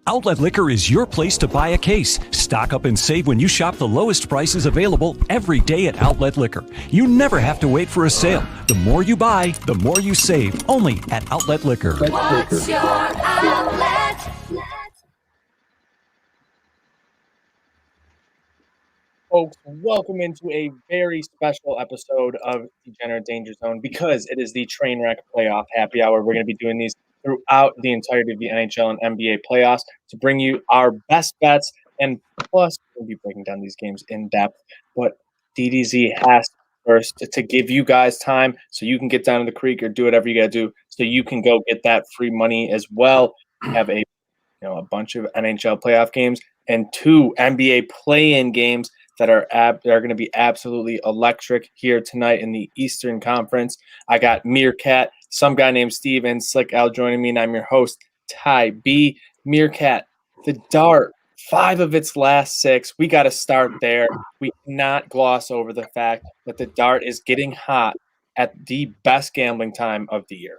Outlet Liquor is your place to buy a case. Stock up and save when you shop the lowest prices available every day at Outlet Liquor. You never have to wait for a sale. The more you buy, the more you save. Only at Outlet Liquor. What's your outlet? Folks, welcome into a very special episode of Degenerate Danger Zone because it is the Trainwreck Playoff Happy Hour. We're going to be doing these throughout the entirety of the NHL and NBA playoffs to bring you our best bets, and plus we'll be breaking down these games in depth. But DDZ has first to give you guys time so you can get down to the creek or do whatever you got to do so you can go get that free money as well. We have a bunch of NHL playoff games and 2 NBA play-in games that are going to be absolutely electric here tonight in the Eastern Conference. I got Meerkat, some guy named Steve, and Slick Al joining me, and I'm your host, Ty B. Meerkat, the Dart, 5 of its last 6. We got to start there. We cannot gloss over the fact that the Dart is getting hot at the best gambling time of the year.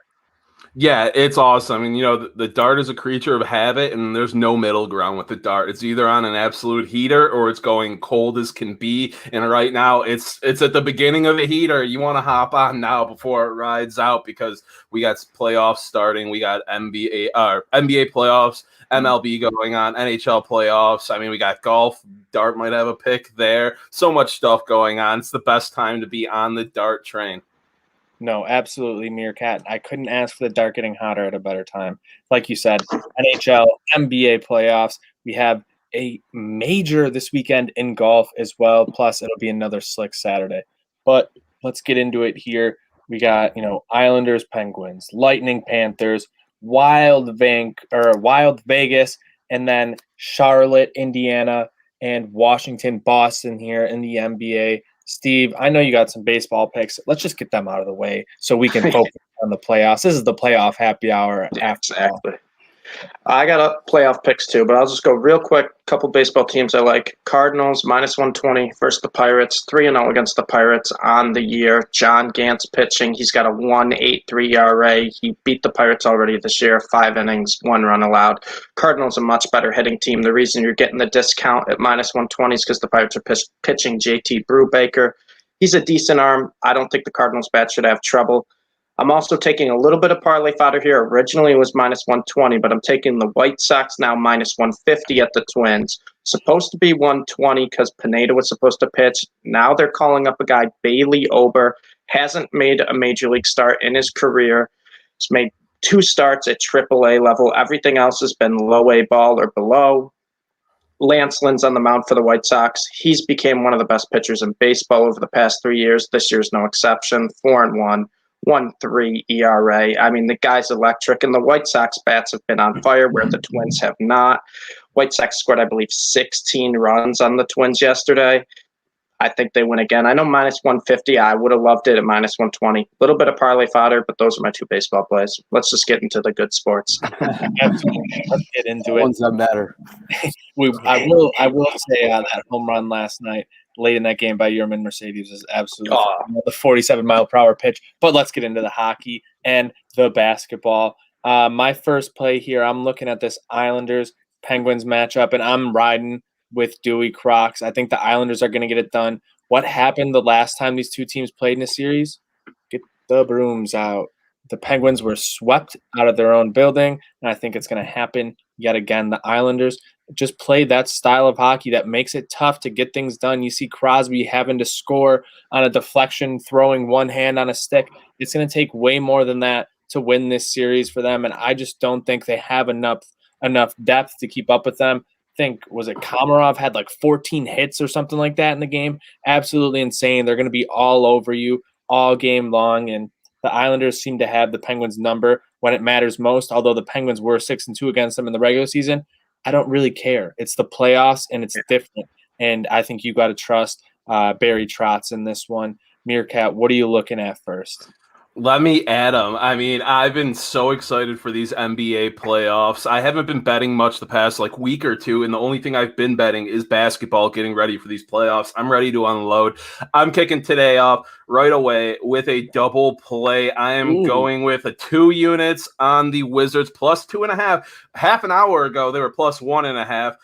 Yeah, it's awesome. I mean, the Dart is a creature of habit, and there's no middle ground with the Dart. It's either on an absolute heater or it's going cold as can be. And right now, it's at the beginning of the heater. You want to hop on now before it rides out because we got playoffs starting. We got NBA playoffs, MLB going on, NHL playoffs. I mean, we got golf. Dart might have a pick there. So much stuff going on. It's the best time to be on the Dart train. No, absolutely, Meerkat. I couldn't ask for the Dart getting hotter at a better time. Like you said, NHL, NBA playoffs. We have a major this weekend in golf as well. Plus, it'll be another slick Saturday. But let's get into it here. We got, Islanders, Penguins, Lightning, Panthers, Wild Vegas, and then Charlotte, Indiana, and Washington, Boston here in the NBA. Steve, I know you got some baseball picks. Let's just get them out of the way so we can focus on the playoffs. This is the playoff happy hour. Exactly. I got playoff picks too, but I'll just go real quick. Couple baseball teams I like. Cardinals, -120 versus the Pirates. 3-0 against the Pirates on the year. John Gant's pitching. He's got a 1.83 ERA. He beat the Pirates already this year. 5 innings, 1 run allowed. Cardinals a much better hitting team. The reason you're getting the discount at -120 is because the Pirates are pitching JT Brubaker. He's a decent arm. I don't think the Cardinals bat should have trouble. I'm also taking a little bit of parlay fodder here. Originally it was -120, but I'm taking the White Sox now -150 at the Twins. Supposed to be 120 because Pineda was supposed to pitch. Now they're calling up a guy, Bailey Ober. Hasn't made a major league start in his career. He's made 2 starts at AAA level. Everything else has been low A ball or below. Lance Lynn's on the mound for the White Sox. He's became one of the best pitchers in baseball over the past 3 years. This year's no exception. 4-1. 1.3 ERA. I mean, the guy's electric, and the White Sox bats have been on fire where the Twins have not. White Sox scored, I believe, 16 runs on the Twins yesterday. I think they win again. I know -150. I would have loved it at -120. A little bit of parlay fodder, but those are my 2 baseball plays. Let's just get into the good sports. Absolutely. Let's get into it. Ones that matter. I will say that home run last night, late in that game by Yerman Mercedes, is absolutely the 47-mile-per-hour pitch. But let's get into the hockey and the basketball. My first play here, I'm looking at this Islanders-Penguins matchup, and I'm riding with Dewey Crocs. I think the Islanders are going to get it done. What happened the last time these 2 teams played in a series? Get the brooms out. The Penguins were swept out of their own building, and I think it's going to happen yet again. The Islanders just play that style of hockey that makes it tough to get things done. You see Crosby having to score on a deflection, throwing one hand on a stick. It's going to take way more than that to win this series for them, and I just don't think they have enough depth to keep up with them. Was it Komarov had like 14 hits or something like that in the game? Absolutely insane. They're going to be all over you all game long, and the Islanders seem to have the Penguins' number when it matters most, although the Penguins were 6-2 against them in the regular season. I don't really care. It's the playoffs, and it's different, and I think you got to trust Barry Trotz in this one. Meerkat, what are you looking at first? Let me add them. I mean, I've been so excited for these NBA playoffs. I haven't been betting much the past week or two, and the only thing I've been betting is basketball, getting ready for these playoffs. I'm ready to unload. I'm kicking today off right away with a double play. I am going with 2 units on the Wizards plus 2.5. Half an hour ago, they were plus 1.5.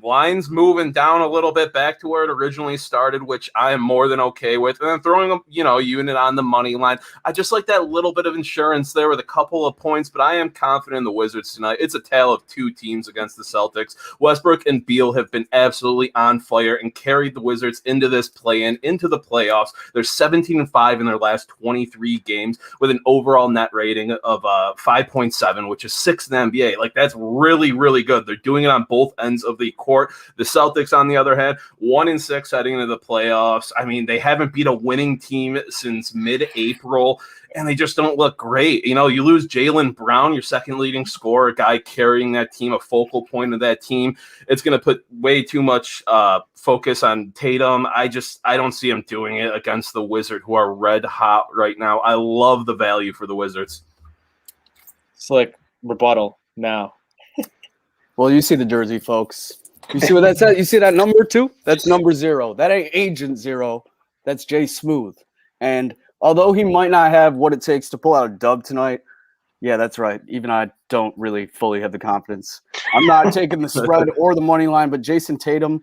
Lines moving down a little bit back to where it originally started, which I am more than okay with. And then throwing a unit on the money line. I just like that little bit of insurance there with a couple of points, but I am confident in the Wizards tonight. It's a tale of 2 teams against the Celtics. Westbrook and Beal have been absolutely on fire and carried the Wizards into this play-in, into the playoffs. They're 17-5 in their last 23 games with an overall net rating of 5.7, which is 6th in the NBA. Like, that's really, really good. They're doing it on both ends of the court. The Celtics, on the other hand, 1-6 heading into the playoffs. I mean, they haven't beat a winning team since mid-April, and they just don't look great. You lose Jaylen Brown, your second leading scorer, a guy carrying that team, a focal point of that team. It's going to put way too much focus on Tatum. I don't see him doing it against the Wizards, who are red hot right now. I love the value for the Wizards. Slick rebuttal now. Well, you see the jersey, folks. You see what that says? You see that number 2? That's number 0. That ain't Agent 0. That's Jay Smooth. And although he might not have what it takes to pull out a dub tonight, yeah, that's right. Even I don't really fully have the confidence. I'm not taking the spread or the money line, but Jason Tatum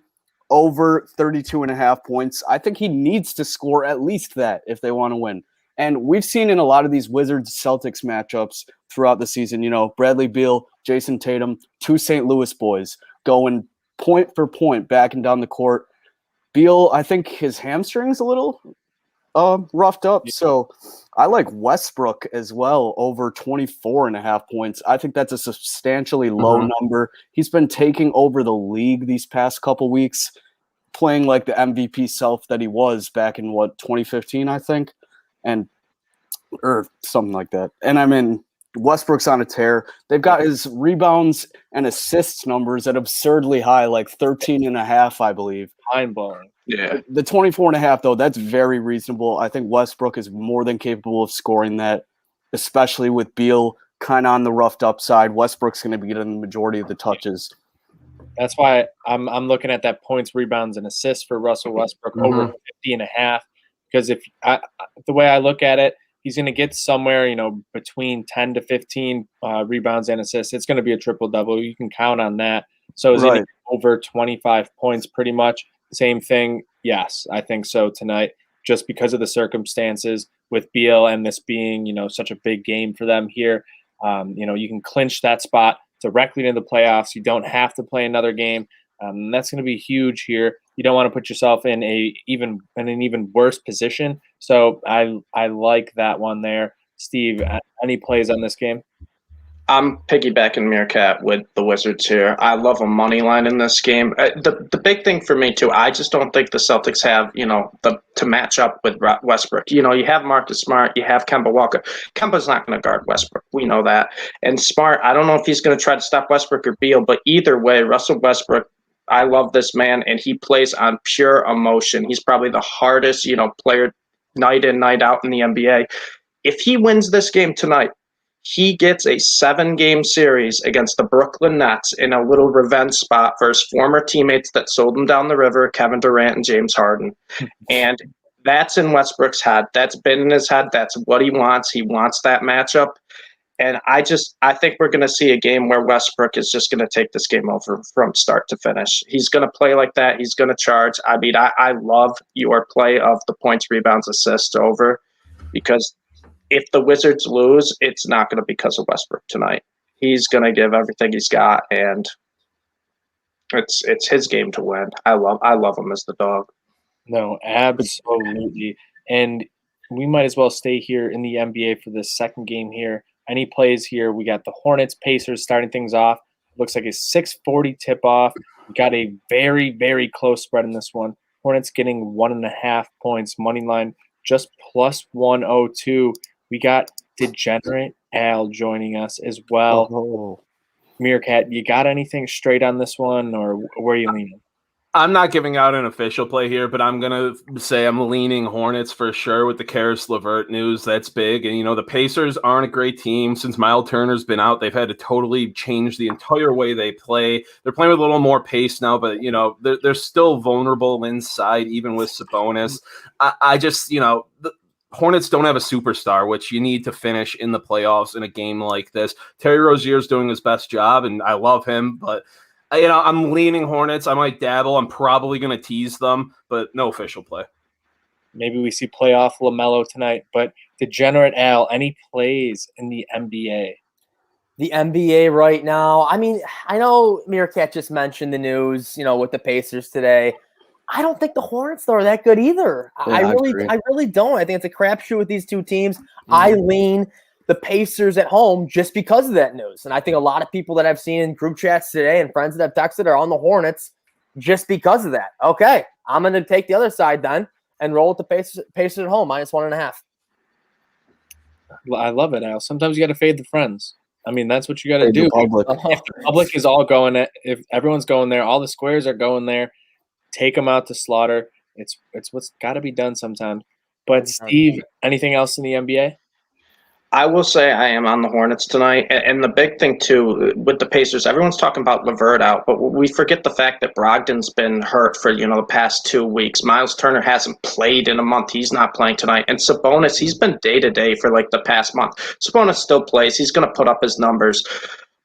over 32.5 points. I think he needs to score at least that if they want to win. And we've seen in a lot of these Wizards-Celtics matchups throughout the season, Bradley Beal, Jason Tatum, 2 St. Louis boys going point for point back and down the court. Beal, I think his hamstring's a little roughed up. So I like Westbrook as well, over 24.5 points. I think that's a substantially low number. He's been taking over the league these past couple weeks, playing like the MVP self that he was back in 2015, I think, or something like that. And I mean, Westbrook's on a tear. They've got his rebounds and assists numbers at absurdly high, like 13.5, I believe. Mind-blowing. Yeah. The 24.5, though, that's very reasonable. I think Westbrook is more than capable of scoring that, especially with Beal kind of on the roughed up side. Westbrook's going to be getting the majority of the touches. That's why I'm looking at that points, rebounds, and assists for Russell Westbrook over 50.5. Because the way I look at it, he's going to get somewhere, between 10 to 15 rebounds and assists. It's going to be a triple-double. You can count on that. So is it over 25 points pretty much? Same thing. Yes, I think so tonight, just because of the circumstances with Beal and this being, such a big game for them here. You can clinch that spot directly into the playoffs. You don't have to play another game. That's going to be huge here. You don't want to put yourself in an even worse position. So I like that one there. Steve, any plays on this game? I'm piggybacking Meerkat with the Wizards here. I love a money line in this game. The big thing for me too, I just don't think the Celtics have to match up with Westbrook. You have Marcus Smart, you have Kemba Walker. Kemba's not going to guard Westbrook. We know that. And Smart, I don't know if he's going to try to stop Westbrook or Beal, but either way, Russell Westbrook, I love this man, and he plays on pure emotion. He's probably the hardest, player night in, night out in the NBA. If he wins this game tonight, he gets a 7-game series against the Brooklyn Nets in a little revenge spot for his former teammates that sold him down the river, Kevin Durant and James Harden. And that's in Westbrook's head. That's been in his head. That's what he wants. He wants that matchup. And I think we're going to see a game where Westbrook is just going to take this game over from start to finish. He's going to play like that. He's going to charge. I mean, I love your play of the points, rebounds, assists over, because if the Wizards lose, it's not going to be because of Westbrook tonight. He's going to give everything he's got, and it's his game to win. I love him as the dog. No, absolutely. And we might as well stay here in the NBA for this second game here. Any plays here? We got the Hornets, Pacers starting things off. Looks like a 6:40 tip-off. We got a very, very close spread in this one. Hornets getting 1.5 points. Money line just plus 102. We got Degenerate Al joining us as well. Meerkat, you got anything straight on this one, or where are you leaning? I'm not giving out an official play here, but I'm going to say I'm leaning Hornets for sure with the Karis LeVert news. That's big. And, the Pacers aren't a great team. Since Miles Turner's been out, they've had to totally change the entire way they play. They're playing with a little more pace now, but, they're still vulnerable inside, even with Sabonis. I just, the Hornets don't have a superstar, which you need to finish in the playoffs in a game like this. Terry Rozier's doing his best job, and I love him, but I'm leaning Hornets. I might dabble. I'm probably going to tease them, but no official play. Maybe we see playoff LaMelo tonight, but Degenerate Al, any plays in the NBA? The NBA right now, I mean, I know Meerkat just mentioned the news, with the Pacers today. I don't think the Hornets, though, are that good either. Yeah, I really don't. I think it's a crapshoot with these two teams. I lean the Pacers at home just because of that news. And I think a lot of people that I've seen in group chats today and friends that have texted are on the Hornets just because of that. Okay, I'm going to take the other side then and roll with the Pacers at home, -1.5. I love it, Al. Sometimes you got to fade the friends. I mean, that's what you got to do. The public. If the public is all going, if everyone's going there, all the squares are going there, take them out to slaughter. It's what's got to be done sometimes. But Steve, anything else in the NBA? I will say I am on the Hornets tonight. And the big thing, too, with the Pacers, everyone's talking about LeVert out, but we forget the fact that Brogdon's been hurt for, the past 2 weeks. Miles Turner hasn't played in a month. He's not playing tonight. And Sabonis, he's been day-to-day for, the past month. Sabonis still plays. He's going to put up his numbers.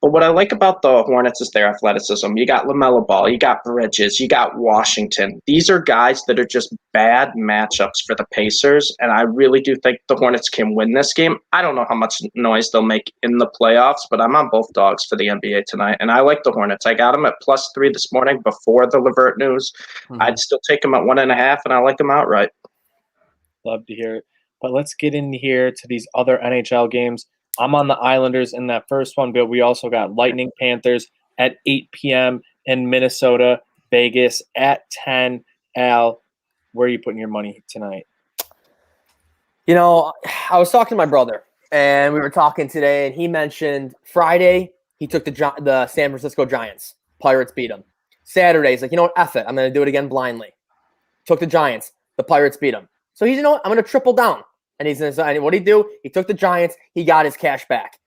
But what I like about the Hornets is their athleticism. You got LaMelo Ball, you got Bridges, you got Washington. These are guys that are just bad matchups for the Pacers, and I really do think the Hornets can win this game. I don't know how much noise they'll make in the playoffs, but I'm on both dogs for the NBA tonight, and I like the Hornets. I got them at +3 this morning before the LeVert news. I'd still take them at 1.5, and I like them outright. Love to hear it. But let's get in here to these other NHL games. I'm on the Islanders in that first one, but we also got Lightning Panthers at 8 p.m. in Minnesota, Vegas at 10. Al, where are you putting your money tonight? I was talking to my brother, and we were talking today, and he mentioned Friday he took the San Francisco Giants. Pirates beat them. Saturday, he's like, F it. I'm going to do it again blindly. Took the Giants. The Pirates beat them. So he's, I'm going to triple down. And what did he do? He took the Giants. He got his cash back.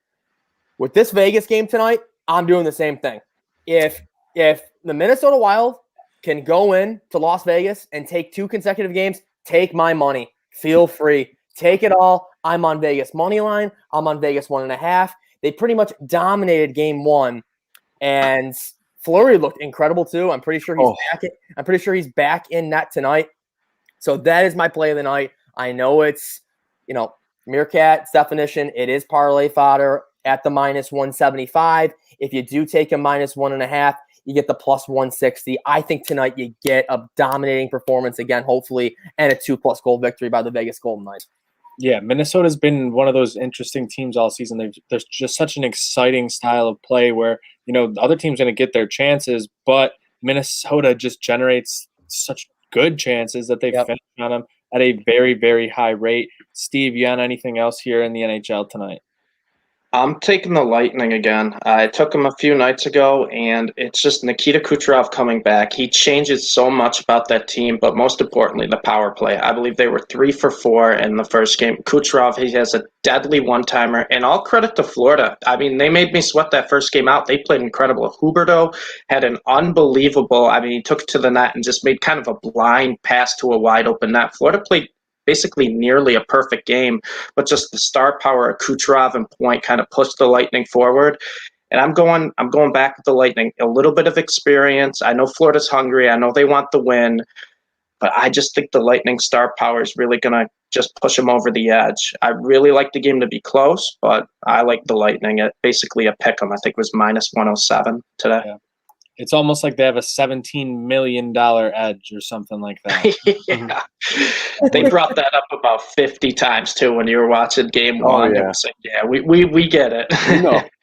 With this Vegas game tonight, I'm doing the same thing. If the Minnesota Wild can go in to Las Vegas and take 2 consecutive games, take my money. Feel free. Take it all. I'm on Vegas money line. I'm on Vegas 1.5. They pretty much dominated game 1. And Fleury looked incredible too. I'm pretty sure he's back in net tonight. So that is my play of the night. I know it's Meerkat's definition, it is parlay fodder at the -175. If you do take a -1.5, you get the +160. I think tonight you get a dominating performance again, hopefully, and a 2+ goal victory by the Vegas Golden Knights. Yeah, Minnesota's been one of those interesting teams all season. There's just such an exciting style of play where, the other team's going to get their chances, but Minnesota just generates such good chances that they finish on them at a very, very high rate. Steve, you on anything else here in the NHL tonight? I'm taking the Lightning again. I took him a few nights ago, and it's just Nikita Kucherov coming back. He changes so much about that team, but most importantly, the power play. I believe they were 3 for 4 in the first game. Kucherov, he has a deadly one-timer, and all credit to Florida. I mean, they made me sweat that first game out. They played incredible. Huberdeau had an unbelievable, he took it to the net and just made kind of a blind pass to a wide-open net. Florida played basically nearly a perfect game, but just the star power of Kucherov and Point kind of pushed the Lightning forward. And I'm going back with the Lightning. A little bit of experience. I know Florida's hungry. I know they want the win, but I just think the Lightning star power is really going to just push them over the edge. I really like the game to be close, but I like the Lightning at basically a pick 'em. I think it was -107 today. Yeah. It's almost like they have a $17 million edge or something like that. Yeah. They brought that up about 50 times, too, when you were watching game 1. Yeah. We get it.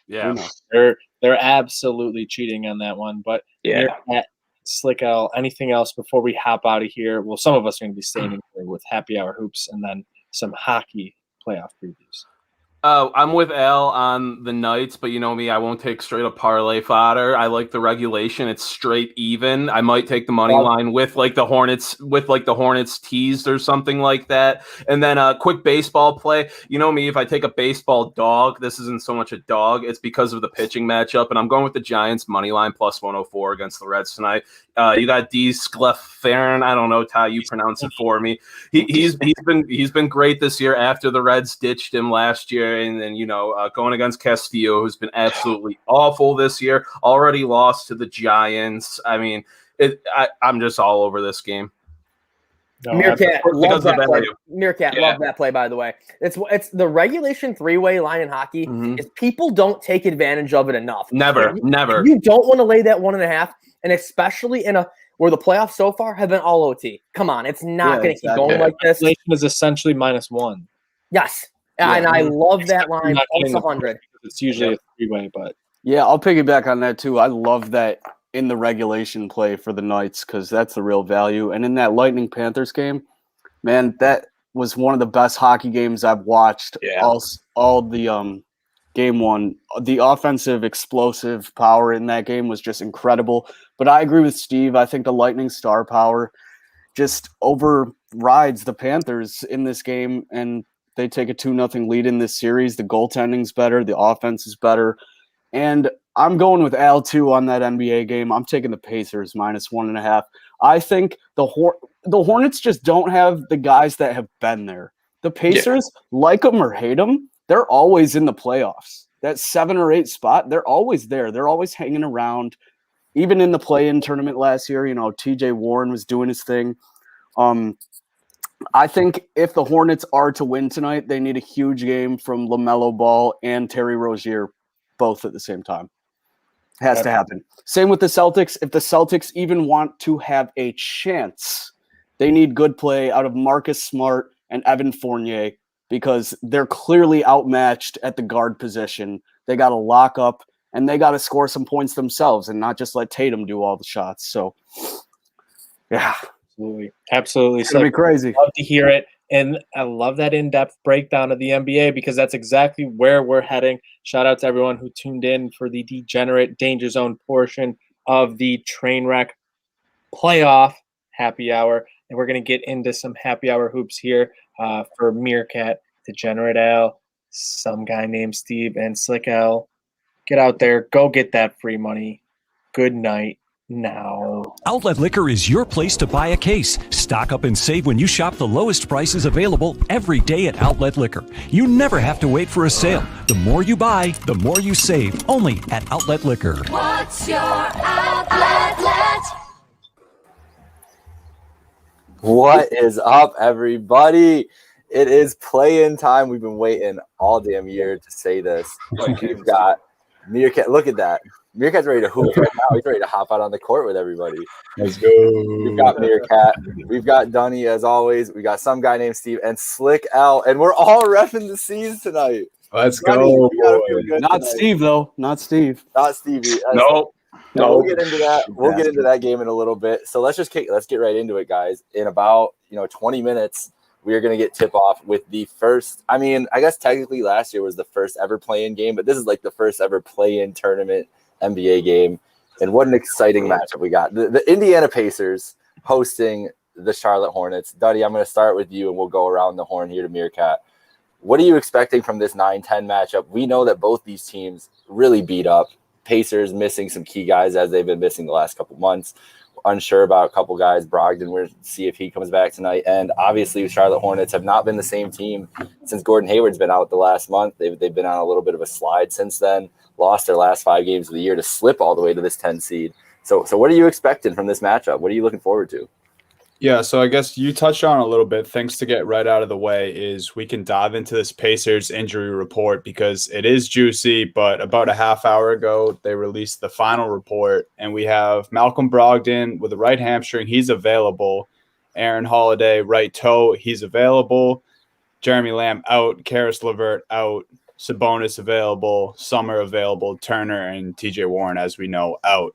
Yeah. They're absolutely cheating on that one. But Slick L, anything else before we hop out of here? Well, some of us are going to be staying in here with Happy Hour Hoops and then some hockey playoff previews. I'm with Al on the Knights, but you know me, I won't take straight up parlay fodder. I like the regulation; it's straight even. I might take the money line with like the Hornets teased or something like that. And then a quick baseball play. You know me, if I take a baseball dog, this isn't so much a dog; it's because of the pitching matchup, and I'm going with the Giants money line plus 104 against the Reds tonight. You got D. Sclefaren. I don't know how you pronounce it for me. He's been great this year after the Reds ditched him last year, and then going against Castillo, who's been absolutely awful this year. Already lost to the Giants. I mean, I'm just all over this game. No, Meerkat, love that play. Meerkat, love that play, by the way. It's the regulation three-way line in hockey. Is people don't take advantage of it enough. Never. You don't want to lay that 1.5, and especially where the playoffs so far have been all OT. Come on, it's not going to keep going like this. Regulation is essentially -1. Yes, and I love that line. Plus 100. It's usually a three-way, but yeah, I'll piggyback on that too. I love that in the regulation play for the Knights because that's the real value. And in that Lightning Panthers game, man, that was one of the best hockey games I've watched. Yeah. All the game one, the offensive explosive power in that game was just incredible. But I agree with Steve. I think the Lightning star power just overrides the Panthers in this game, and they take a 2-0 lead in this series. The goaltending's better. The offense is better. And I'm going with Al, too, on that NBA game. I'm taking the Pacers -1.5. I think the Hornets just don't have the guys that have been there. The Pacers, like them or hate them, they're always in the playoffs. That 7 or 8 spot, they're always there. They're always hanging around. Even in the play-in tournament last year, TJ Warren was doing his thing. I think if the Hornets are to win tonight, they need a huge game from LaMelo Ball and Terry Rozier both at the same time. Has to happen. Same with the Celtics. If the Celtics even want to have a chance, they need good play out of Marcus Smart and Evan Fournier because they're clearly outmatched at the guard position. They got to lock up and they got to score some points themselves and not just let Tatum do all the shots. So, yeah. Absolutely. It's going to be crazy. Love to hear it. And I love that in-depth breakdown of the NBA because that's exactly where we're heading. Shout out to everyone who tuned in for the Degenerate Danger Zone portion of the Trainwreck Playoff Happy Hour. And we're going to get into some happy hour hoops here for Meerkat, Degenerate Al, some guy named Steve, and Slick Al. Get out there. Go get that free money. Good night. Now. Outlet Liquor is your place to buy a case. Stock up and save when you shop the lowest prices available every day at Outlet Liquor. You never have to wait for a sale. The more you buy, the more you save. Only at Outlet Liquor. What's your outlet? What is up, everybody? It is play-in time. We've been waiting all damn year to say this. We've got Meerkat. Look at that. Meerkat's ready to hoop right now. He's ready to hop out on the court with everybody. Let's go. We've got Meerkat. We've got Dunny, as always. We got some guy named Steve and Slick Al. And we're all repping the C's tonight. Let's go. Not Steve, though. Not Steve. Not Stevie. No. We'll get into that. We'll get into that game in a little bit. So let's get right into it, guys. In about 20 minutes, we are going to get tip off with the first. I mean, I guess technically last year was the first ever play-in game, but this is like the first ever play-in tournament NBA game. And what an exciting matchup we got. The Indiana Pacers hosting the Charlotte Hornets. Duddy, I'm going to start with you, and we'll go around the horn here to Meerkat. What are you expecting from this 9-10 matchup? We know that both these teams really beat up. Pacers missing some key guys as they've been missing the last couple months. Unsure about a couple guys. Brogdon, we'll see if he comes back tonight. And obviously, Charlotte Hornets have not been the same team since Gordon Hayward's been out the last month. They've been on a little bit of a slide since then. Lost their last 5 games of the year to slip all the way to this 10 seed. So what are you expecting from this matchup? What are you looking forward to? Yeah, so I guess you touched on a little bit. Things to get right out of the way is we can dive into this Pacers injury report because it is juicy, but about a half hour ago, they released the final report, and we have Malcolm Brogdon with a right hamstring. He's available. Aaron Holiday, right toe, he's available. Jeremy Lamb out. Karis LeVert out. Sabonis available. Summer available. Turner and TJ Warren, as we know, out.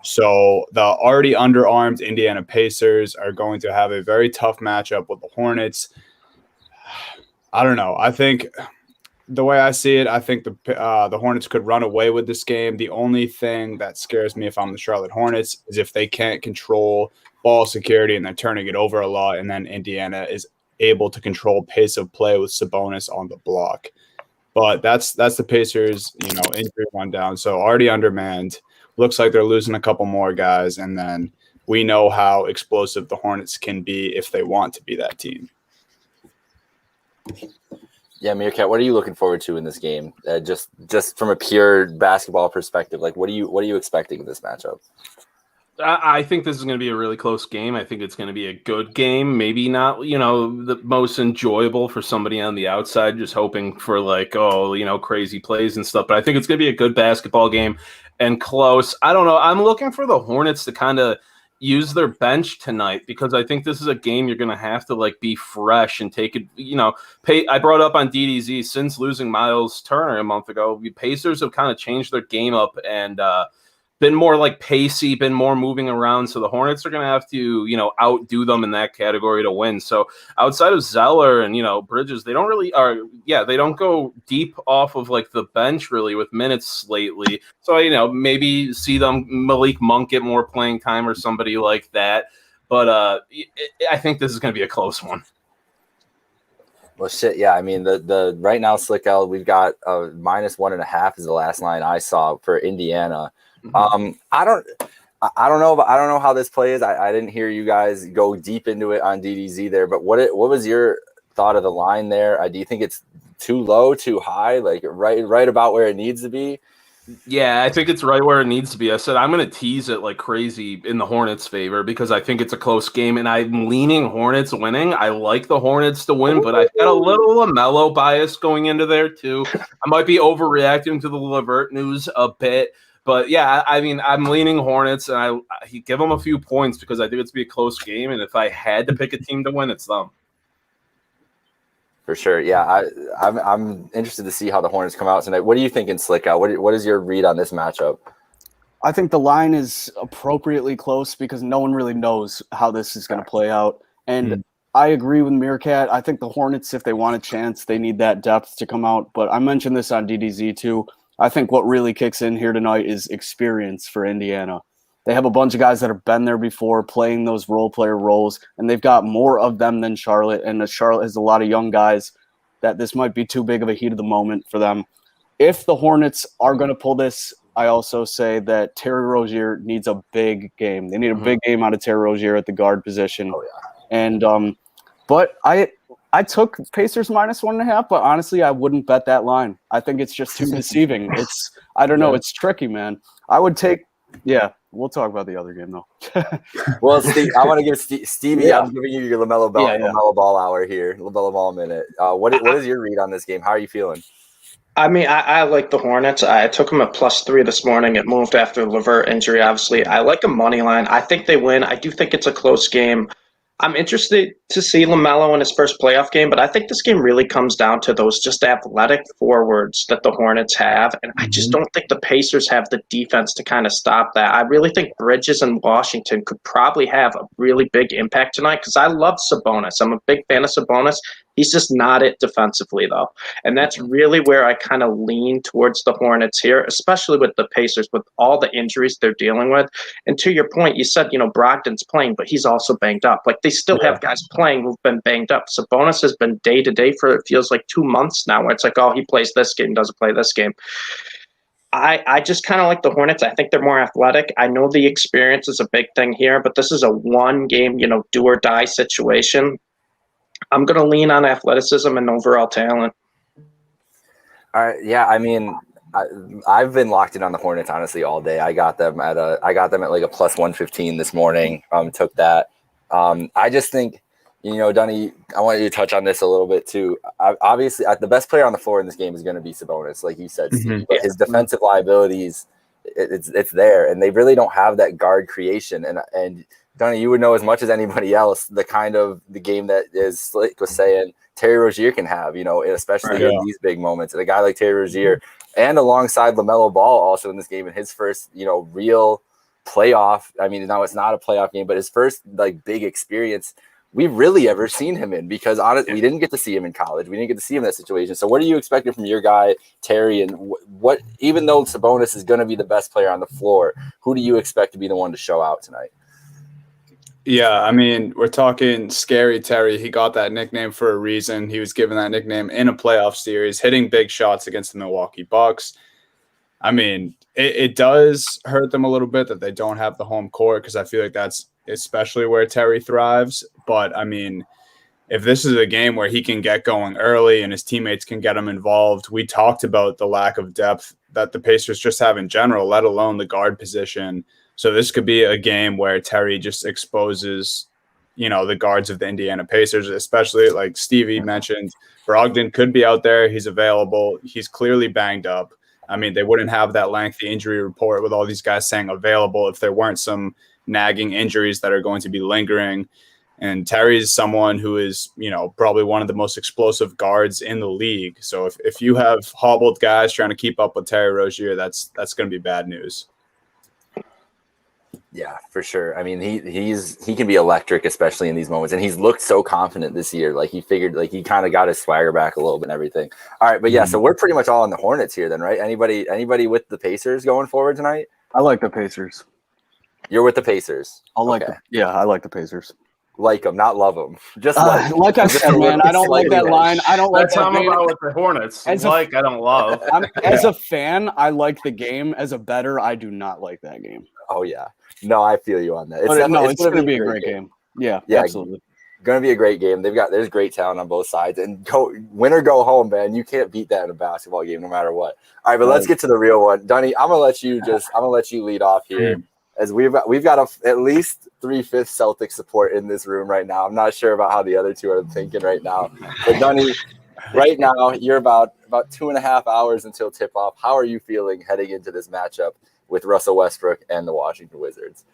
So the already underarmed Indiana Pacers are going to have a very tough matchup with the Hornets. I don't know. I think the way I see it, I think the Hornets could run away with this game. The only thing that scares me if I'm the Charlotte Hornets is if they can't control ball security and they're turning it over a lot, and then Indiana is able to control pace of play with Sabonis on the block. But that's the Pacers, injury rundown. So already undermanned. Looks like they're losing a couple more guys, and then we know how explosive the Hornets can be if they want to be that team. Yeah, Meerkat, what are you looking forward to in this game? Just from a pure basketball perspective, like what are you expecting in this matchup? I think this is going to be a really close game. I think it's going to be a good game. Maybe not, the most enjoyable for somebody on the outside, just hoping for crazy plays and stuff. But I think it's going to be a good basketball game and close. I don't know. I'm looking for the Hornets to kind of use their bench tonight, because I think this is a game you're going to have to be fresh and take it, I brought up on DDZ, since losing Miles Turner a month ago, the Pacers have kind of changed their game up and, been more pacey, been more moving around. So the Hornets are going to have to, outdo them in that category to win. So outside of Zeller and, Bridges, they don't really they don't go deep off of the bench really with minutes lately. So, maybe see them, Malik Monk get more playing time or somebody like that. But I think this is going to be a close one. Well, shit, yeah. I mean, the right now, Slickel, we've got -1.5 is the last line I saw for Indiana. I don't know how this plays. I didn't hear you guys go deep into it on DDZ there, but what was your thought of the line there? Do you think it's too low, too high, right about where it needs to be? Yeah, I think it's right where it needs to be. I said I'm going to tease it like crazy in the Hornets' favor because I think it's a close game, and I'm leaning Hornets winning. I like the Hornets to win, but I've got a little LaMelo bias going into there too. I might be overreacting to the LeVert news a bit. But yeah, I mean, I'm leaning Hornets, and I give them a few points because I think it's be a close game. And if I had to pick a team to win, it's them. For sure, yeah. I'm interested to see how the Hornets come out tonight. What are you thinking, Slick Out? What is your read on this matchup? I think the line is appropriately close because no one really knows how this is going to play out. And I agree with Meerkat. I think the Hornets, if they want a chance, they need that depth to come out. But I mentioned this on DDZ too. I think what really kicks in here tonight is experience for Indiana. They have a bunch of guys that have been there before playing those role player roles, and they've got more of them than Charlotte. And Charlotte has a lot of young guys that this might be too big of a heat of the moment for them. If the Hornets are going to pull this, I also say that Terry Rozier needs a big game. They need a big game out of Terry Rozier at the guard position. Oh, yeah. And but I took Pacers -1.5, but honestly, I wouldn't bet that line. I think it's just too deceiving. I don't know. It's tricky, man. I would take, we'll talk about the other game, though. Well, Steve, I want to give Stevie, Yeah. I'm giving you your LaMelo Ball hour here, LaMelo Ball minute. What is your read on this game? How are you feeling? I mean, I like the Hornets. I took them at +3 this morning. It moved after the LeVert injury, obviously. I like a money line. I think they win. I do think it's a close game. I'm interested to see LaMelo in his first playoff game, but I think this game really comes down to those just athletic forwards that the Hornets have, and I just don't think the Pacers have the defense to kind of stop that. I really think Bridges and Washington could probably have a really big impact tonight because I love Sabonis. I'm a big fan of Sabonis. He's just not it defensively, though. And that's really where I kind of lean towards the Hornets here, especially with the Pacers, with all the injuries they're dealing with. And to your point, you said, Brogdon's playing, but he's also banged up. They still have guys playing who've been banged up. Sabonis has been day-to-day for, it feels like 2 months now, where it's he plays this game, doesn't play this game. I just kind of like the Hornets. I think they're more athletic. I know the experience is a big thing here, but this is a one-game, do or die situation. I'm going to lean on athleticism and overall talent. All right. Yeah. I mean, I've been locked in on the Hornets, honestly, all day. I got them at a +115 this morning. Took that. I just think, Dunny, I want you to touch on this a little bit too. Obviously, the best player on the floor in this game is going to be Sabonis, like you said, Steve. But his defensive liabilities, it's there, and they really don't have that guard creation. And Dunny, you would know as much as anybody else the game that is Slick was saying Terry Rozier can have, especially in these big moments. And a guy like Terry Rozier, and alongside LaMelo Ball also in this game in his first, real playoff. I mean, now it's not a playoff game, but his first big experience we've really ever seen him in, because honestly, we didn't get to see him in college. We didn't get to see him in that situation. So what are you expecting from your guy, Terry? And what even though Sabonis is going to be the best player on the floor, who do you expect to be the one to show out tonight? Yeah, I mean, we're talking Scary Terry. He got that nickname for a reason. He was given that nickname in a playoff series, hitting big shots against the Milwaukee Bucks. I mean, it does hurt them a little bit that they don't have the home court, because I feel like that's especially where Terry thrives. But, I mean, if this is a game where he can get going early and his teammates can get him involved, we talked about the lack of depth that the Pacers just have in general, let alone the guard position. So this could be a game where Terry just exposes, the guards of the Indiana Pacers, especially like Stevie mentioned. Brogdon could be out there. He's available. He's clearly banged up. I mean, they wouldn't have that lengthy injury report with all these guys saying available if there weren't some nagging injuries that are going to be lingering. And Terry is someone who is, probably one of the most explosive guards in the league. So if you have hobbled guys trying to keep up with Terry Rozier, that's going to be bad news. Yeah, for sure. I mean, he can be electric, especially in these moments. And he's looked so confident this year. Like he figured, like he kind of got his swagger back a little bit and everything. All right, but yeah, so we're pretty much all on the Hornets here then, right? Anybody with the Pacers going forward tonight? I like the Pacers. You're with the Pacers. I like the Pacers. Like them, not love them. Just like I said, man, I don't like that line. I don't like that. That's how I'm about with the Hornets. I don't love. As a fan, I like the game. As a bettor, I do not like that game. Oh yeah, no, I feel you on that. It's going to be a great game. Yeah, absolutely. Going to be a great game. There's great talent on both sides, and win or go home, man. You can't beat that in a basketball game, no matter what. All right, but let's get to the real one, Dunny. I'm gonna let you lead off here, as we've got at least 3/5 Celtic support in this room right now. I'm not sure about how the other two are thinking right now, but Dunny, right now you're about 2.5 hours until tip off. How are you feeling heading into this matchup with Russell Westbrook and the Washington Wizards?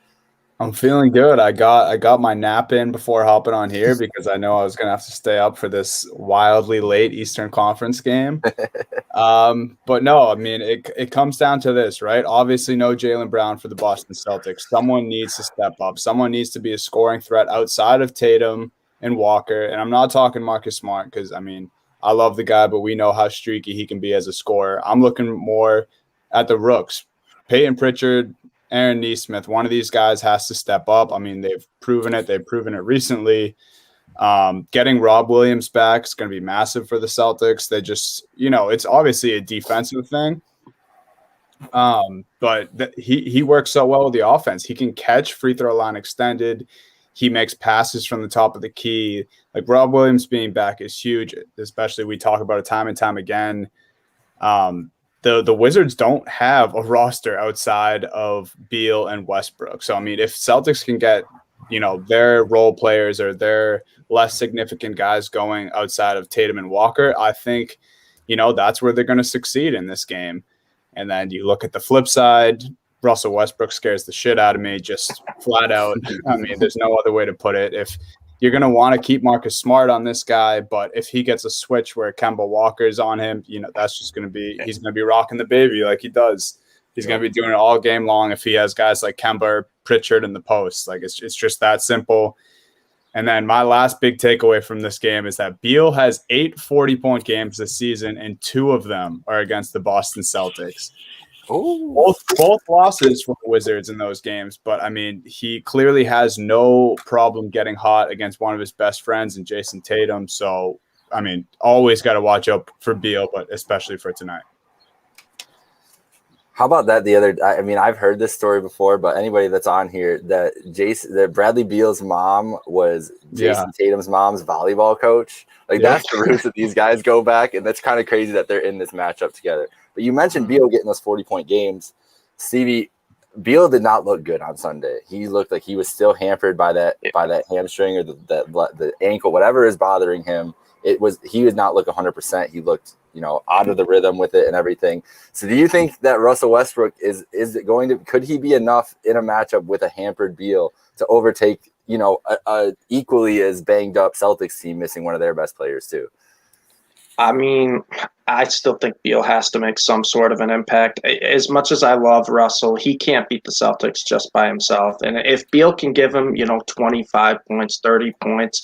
I'm feeling good. I got my nap in before hopping on here because I know I was going to have to stay up for this wildly late Eastern Conference game. But no, I mean, it comes down to this, right? Obviously, no Jaylen Brown for the Boston Celtics. Someone needs to step up. Someone needs to be a scoring threat outside of Tatum and Walker. And I'm not talking Marcus Smart because, I mean, I love the guy, but we know how streaky he can be as a scorer. I'm looking more at the rooks. Peyton Pritchard, Aaron Nesmith, one of these guys has to step up. I mean, they've proven it. They've proven it recently. Getting Rob Williams back is going to be massive for the Celtics. They just, it's obviously a defensive thing. But he works so well with the offense. He can catch free throw line extended. He makes passes from the top of the key. Like Rob Williams being back is huge, especially we talk about it time and time again. The Wizards don't have a roster outside of Beal and Westbrook. So, I mean, if Celtics can get, their role players or their less significant guys going outside of Tatum and Walker, I think, that's where they're going to succeed in this game. And then you look at the flip side, Russell Westbrook scares the shit out of me, just flat out. I mean, there's no other way to put it. If you're going to want to keep Marcus Smart on this guy, but if he gets a switch where Kemba Walker's on him, that's just going to be – he's going to be rocking the baby like he does. He's going to be doing it all game long if he has guys like Kemba or Pritchard in the post. Like, it's just that simple. And then my last big takeaway from this game is that Beal has 8 40-point games this season, and 2 of them are against the Boston Celtics. Both losses for the Wizards in those games, but I mean, he clearly has no problem getting hot against one of his best friends in Jason Tatum. So, I mean, always got to watch out for Beal, but especially for tonight. How about that? I mean, I've heard this story before, but anybody that's on here, that Bradley Beal's mom was Jason Tatum's mom's volleyball coach. Like that's the roots that these guys go back, and that's kind of crazy that they're in this matchup together. But you mentioned Beal getting those 40-point games. Stevie, Beal did not look good on Sunday. He looked like he was still hampered by that hamstring or the ankle, whatever is bothering him. He did not look 100%. He looked, out of the rhythm with it and everything. So do you think that Russell Westbrook could he be enough in a matchup with a hampered Beal to overtake, a equally as banged up Celtics team missing one of their best players too? I mean, I still think Beal has to make some sort of an impact. As much as I love Russell, he can't beat the Celtics just by himself. And if Beal can give him, 25 points, 30 points,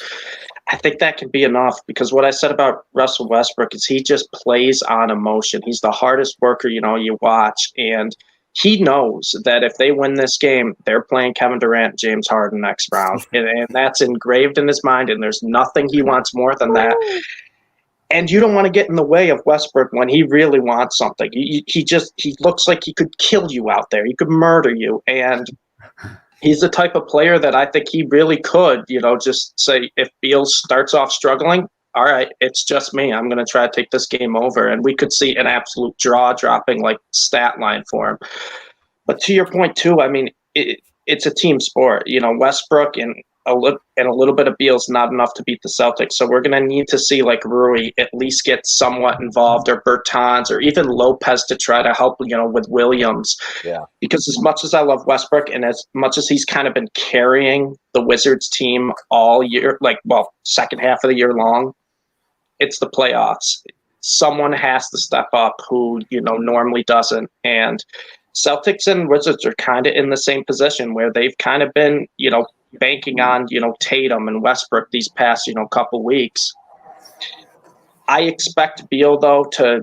I think that can be enough, because what I said about Russell Westbrook is he just plays on emotion. He's the hardest worker, you watch. And he knows that if they win this game, they're playing Kevin Durant, James Harden next round. And that's engraved in his mind, and there's nothing he wants more than that. And you don't want to get in the way of Westbrook when he really wants something. He looks like he could kill you out there. He could murder you. And he's the type of player that I think he really could, just say, if Beal starts off struggling, all right, it's just me. I'm going to try to take this game over. And we could see an absolute jaw-dropping stat line for him. But to your point, too, I mean, it's a team sport. Westbrook and a little bit of Beal's not enough to beat the Celtics. So we're going to need to see Rui at least get somewhat involved, or Bertans, or even Lopez to try to help, with Williams. Yeah. Because as much as I love Westbrook, and as much as he's kind of been carrying the Wizards team all year, second half of the year long, it's the playoffs. Someone has to step up who, normally doesn't. And Celtics and Wizards are kind of in the same position where they've kind of been, banking on, Tatum and Westbrook these past, couple weeks. I expect Beal, though, to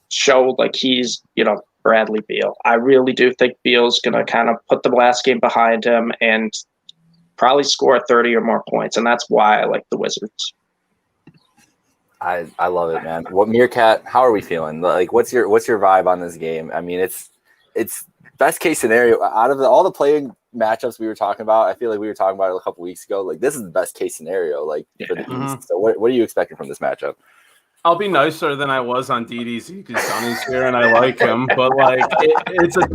show he's, Bradley Beal. I really do think Beal's going to kind of put the last game behind him and probably score 30 or more points, and that's why I like the Wizards. I love it, man. What Meerkat? How are we feeling? What's your vibe on this game? I mean, it's best case scenario out of all the playing matchups we were talking about. I feel like we were talking about it a couple weeks ago. This is the best case scenario, for the East. So what are you expecting from this matchup? I'll be nicer than I was on DDZ because Sonny's here and I like him, but it's a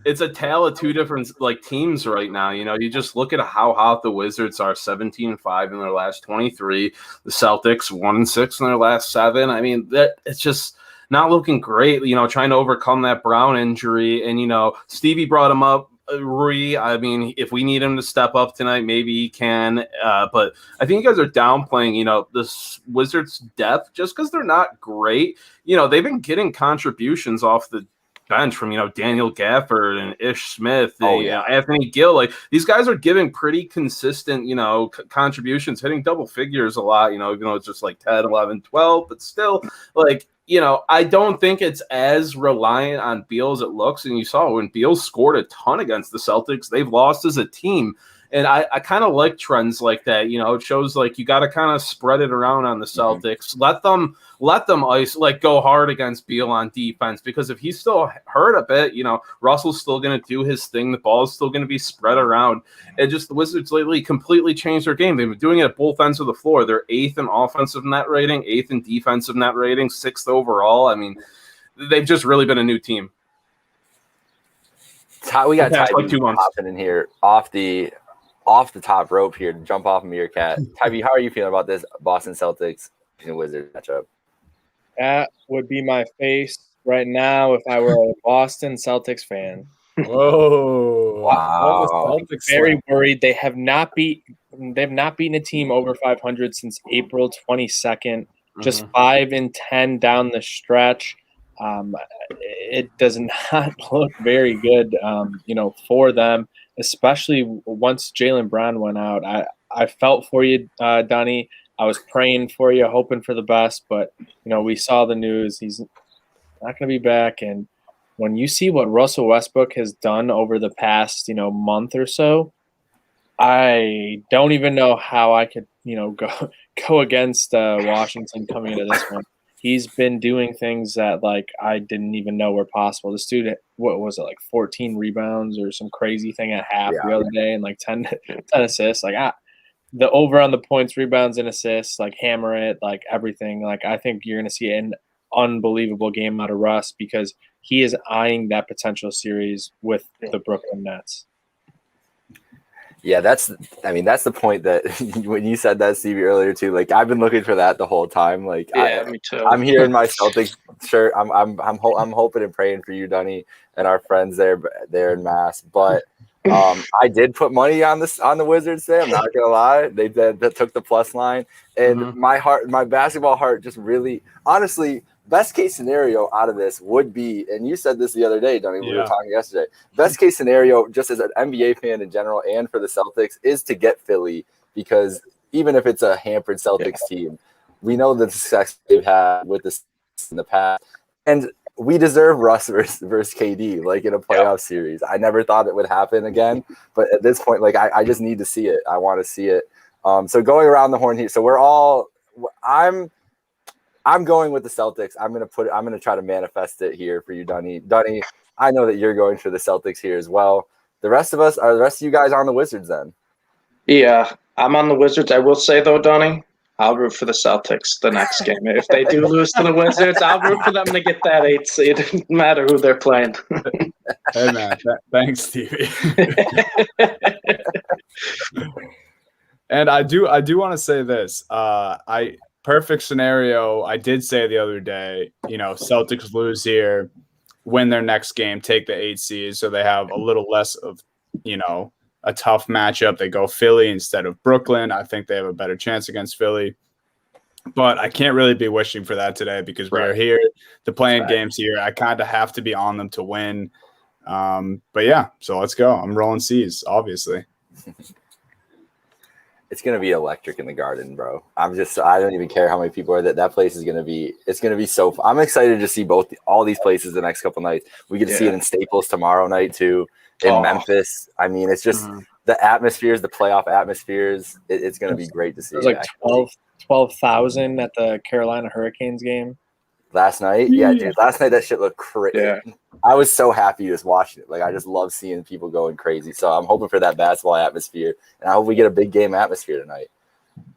it's a tale of two different teams right now. You just look at how hot the Wizards are, 17-5 in their last 23. The Celtics 1-6 in their last 7. I mean, it's just not looking great. Trying to overcome that Brown injury, and Stevie brought him up. Rui, I mean, if we need him to step up tonight, maybe he can. But I think you guys are downplaying, this Wizards' depth just because they're not great. They've been getting contributions off the bench from Daniel Gafford and Ish Smith, Anthony Gill. These guys are giving pretty consistent contributions, hitting double figures a lot. Even though it's just 10, 11, 12, but still I don't think it's as reliant on Beal as it looks. And you saw when Beal scored a ton against the Celtics, they've lost as a team. And I kind of like trends like that. It shows you got to kind of spread it around on the Celtics. Mm-hmm. Let them ice, go hard against Beal on defense, because if he's still hurt a bit, Russell's still going to do his thing. The ball is still going to be spread around. And just the Wizards lately completely changed their game. They've been doing it at both ends of the floor. They're 8th in offensive net rating, 8th in defensive net rating, 6th overall. I mean, they've just really been a new team. We got Tybee 2 months popping in here off the top rope here to jump off Meerkat. Tybee, how are you feeling about this Boston Celtics and Wizards matchup? That would be my face right now if I were a Boston Celtics fan. Whoa! Wow! Very worried. They have not beaten a team over 500 since April 22nd. Just 5-10 down the stretch. It does not look very good, for them, especially once Jaylen Brown went out. I felt for you, Dunny. I was praying for you, hoping for the best, but we saw the news. He's not going to be back. And when you see what Russell Westbrook has done over the past, month or so, I don't even know how I could, go against Washington coming into this one. He's been doing things that I didn't even know were possible. This dude, what was it, 14 rebounds or some crazy thing at half the other day, and 10 assists. The over on the points, rebounds, and assists, hammer it, everything. I think you're going to see an unbelievable game out of Russ because he is eyeing that potential series with the Brooklyn Nets. Yeah, that's the point that when you said that, Stevie, earlier too. I've been looking for that the whole time. Me too. I'm here in my Celtics shirt. I'm hoping and praying for you, Dunny, and our friends there in Mass. But I did put money on the Wizards today. I'm not gonna lie. They took the plus line, and my basketball heart just really, honestly, best case scenario out of this would be, and you said this the other day, Donnie. We were talking yesterday. Best case scenario, just as an NBA fan in general, and for the Celtics, is to get Philly, because even if it's a hampered Celtics team, we know the success they've had with this in the past, and we deserve Russ versus KD, like in a playoff series. I never thought it would happen again, but at this point, like I just need to see it. I want to see it. So going around the horn here. So I'm going with the Celtics. I'm gonna try to manifest it here for you, Dunny. Dunny, I know that you're going for the Celtics here as well. The rest of you guys on the Wizards then? Yeah, I'm on the Wizards. I will say though, Donnie, I'll root for the Celtics the next game. If they do lose to the Wizards, I'll root for them to get that 8 seed. It doesn't matter who they're playing. Hey man, thanks, Stevie. And I do want to say this. Perfect scenario. I did say the other day, Celtics lose here, win their next game, take the 8 seed, so they have a little less of, a tough matchup. They go Philly instead of Brooklyn. I think they have a better chance against Philly. But I can't really be wishing for that today because we are here. The playing games here, I kind of have to be on them to win. But yeah, so let's go. I'm rolling C's, obviously. It's going to be electric in the Garden, bro. I don't even care how many people are there. That place is going to be – it's going to be so – I'm excited to see all these places the next couple nights. We get to see it in Staples tomorrow night too. In Memphis. I mean, it's just the atmospheres, the playoff atmospheres. It's going to be great to see. There's like 12,000 at the Carolina Hurricanes game. Last night? Yeah, dude. Last night that shit looked crazy. Yeah. I was so happy just watching it. Like, I just love seeing people going crazy. So I'm hoping for that basketball atmosphere. And I hope we get a big game atmosphere tonight.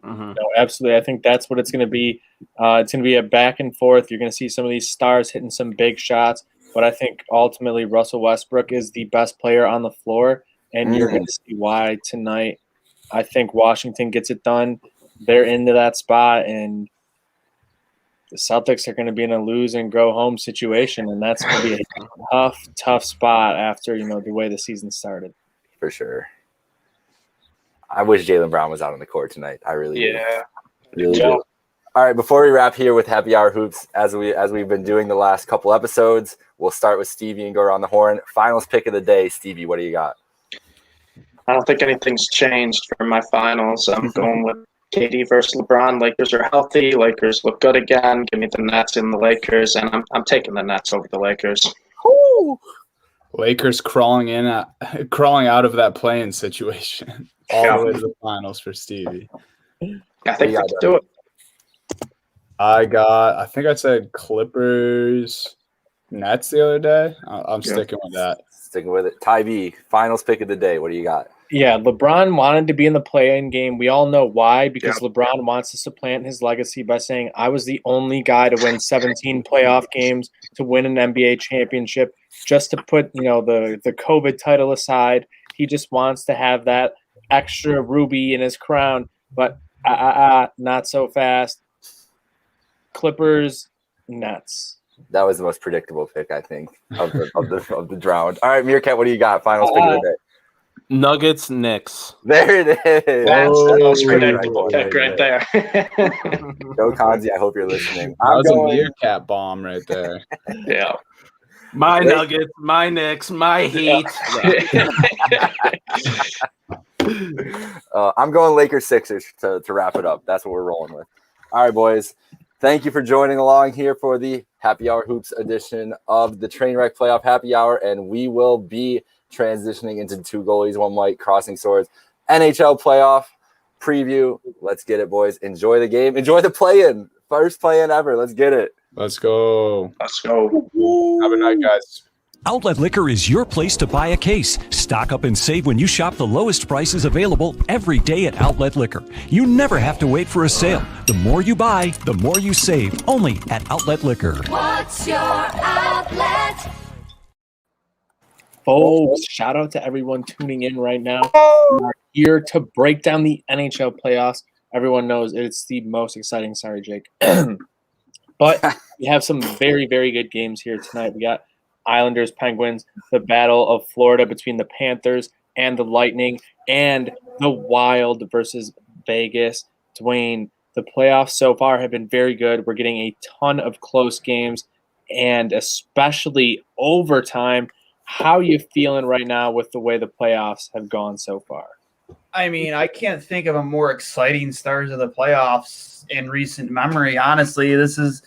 No, absolutely. I think that's what it's going to be. It's going to be a back and forth. You're going to see some of these stars hitting some big shots. But I think ultimately Russell Westbrook is the best player on the floor, and you're going to see why tonight. I think Washington gets it done. They're into that spot, and the Celtics are going to be in a lose and go home situation, and that's going to be a tough spot after the way the season started. For sure. I wish Jaylen Brown was out on the court tonight. I really do. Really do. All right, before we wrap here with Happy Hour Hoops, as we've been doing the last couple episodes, we'll start with Stevie and go around the horn. Finals pick of the day, Stevie, what do you got? I don't think anything's changed for my finals. I'm going with KD versus LeBron. Lakers are healthy. Lakers look good again. Give me the Nets and the Lakers, and I'm taking the Nets over the Lakers. Woo! Lakers crawling out of that play-in situation all the way to the finals for Stevie. I think they can do it. I think I said Clippers, Nets the other day. I'm sticking with that. Sticking with it. Ty B, finals pick of the day. What do you got? Yeah, LeBron wanted to be in the play-in game. We all know why, because LeBron wants to supplant his legacy by saying, I was the only guy to win 17 playoff games, to win an NBA championship, just to put, the COVID title aside. He just wants to have that extra ruby in his crown, but not so fast. Clippers, Nets. That was the most predictable pick, I think, of the round. All right, Meerkat, what do you got? Finals pick of the day. Nuggets, Knicks. There it is. That's the most predictable pick right there. Joe Conzi, I hope you're listening. That was a Meerkat bomb right there. Yeah. My Nuggets, my Knicks, my Heat. I'm going Lakers Sixers to wrap it up. That's what we're rolling with. All right, boys. Thank you for joining along here for the Happy Hour Hoops edition of the Trainwreck Playoff Happy Hour, and we will be transitioning into Two Goalies, One Mic, Crossing Swords, NHL Playoff preview. Let's get it, boys. Enjoy the game. Enjoy the play-in. First play-in ever. Let's get it. Let's go. Let's go. Have a night, guys. Outlet Liquor is your place to buy a case. Stock up and save when you shop the lowest prices available every day at Outlet Liquor. You never have to wait for a sale. The more you buy, the more you save. Only at Outlet Liquor. What's your outlet? Folks, shout out to everyone tuning in right now. We're here to break down the NHL playoffs. Everyone knows it's the most exciting. Sorry, Jake. But we have some very, very good games here tonight. We got Islanders, Penguins, the Battle of Florida between the Panthers and the Lightning and the Wild versus Vegas. Dwayne, the playoffs so far have been very good. We're getting a ton of close games and especially overtime. How are you feeling right now with the way the playoffs have gone so far? I mean, I can't think of a more exciting start to the playoffs in recent memory. Honestly, this is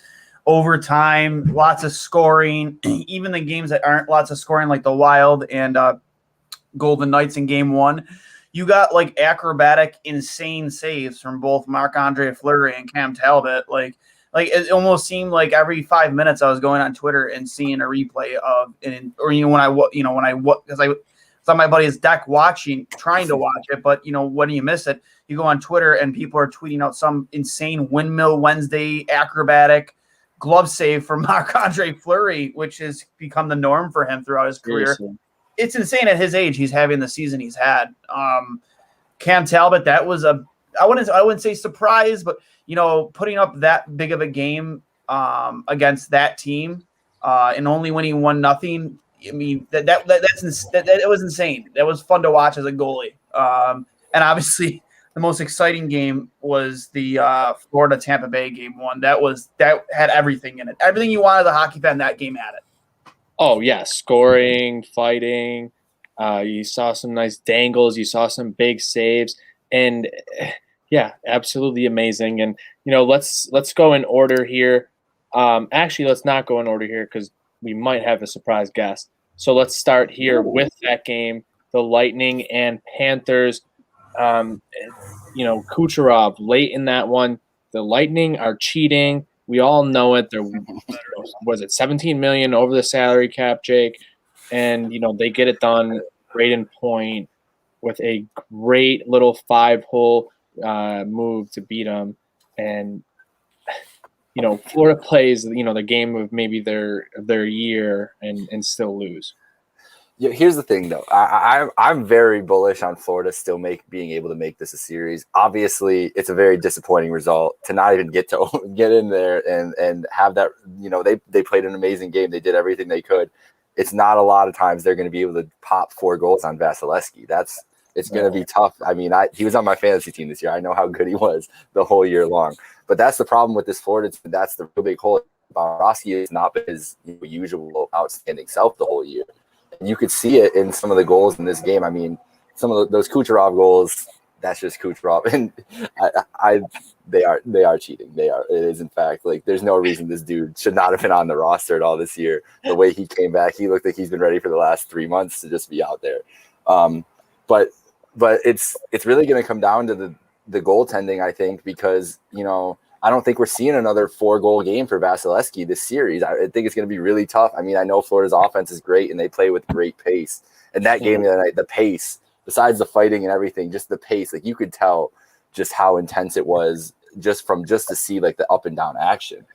overtime, lots of scoring. Even the games that aren't lots of scoring, like the Wild and Golden Knights in Game 1, you got like acrobatic, insane saves from both Marc-Andre Fleury and Cam Talbot. Like it almost seemed like every 5 minutes I was going on Twitter and seeing a replay of, because I was on my buddy's deck trying to watch it, but when you miss it, you go on Twitter and people are tweeting out some insane windmill Wednesday acrobatic glove save from Marc-Andre Fleury, which has become the norm for him throughout his career. Seriously. It's insane at his age he's having the season he's had. Cam Talbot, that was I wouldn't say surprise, but putting up that big of a game against that team and only winning 1-0. I mean that was insane. That was fun to watch as a goalie. And obviously the most exciting game was the Florida Tampa Bay Game 1. That had everything in it. Everything you wanted as a hockey fan, that game had it. Oh, yeah, scoring, fighting. You saw some nice dangles. You saw some big saves. And, yeah, absolutely amazing. And, let's go in order here. Actually, let's not go in order here because we might have a surprise guest. So let's start here with that game, the Lightning and Panthers. Kucherov late in that one. The Lightning are cheating. We all know it. Was it 17 million over the salary cap, Jake? And they get it done. Braden Point with a great little 5-hole move to beat them. And Florida plays the game of maybe their year and still lose. Yeah, here's the thing, though. I'm very bullish on Florida still being able to make this a series. Obviously, it's a very disappointing result to not even get in there and have that. They played an amazing game. They did everything they could. It's not a lot of times they're going to be able to pop 4 goals on Vasilevsky. It's going to be tough. I mean, he was on my fantasy team this year. I know how good he was the whole year long. But that's the problem with this Florida team. That's the real big hole. Bobrovsky has not been his usual outstanding self the whole year. You could see it in some of the goals in this game. I mean, some of those Kucherov goals, that's just Kucherov. And they are cheating. They are. It is, in fact, like there's no reason this dude should not have been on the roster at all this year. The way he came back, he looked like he's been ready for the last 3 months to just be out there. But it's really going to come down to the goaltending, I think, because, I don't think we're seeing another 4-goal game for Vasilevsky this series. I think it's going to be really tough. I mean, I know Florida's offense is great and they play with great pace. And that game the other night, the pace, besides the fighting and everything, just the pace, like you could tell just how intense it was just to see like the up and down action.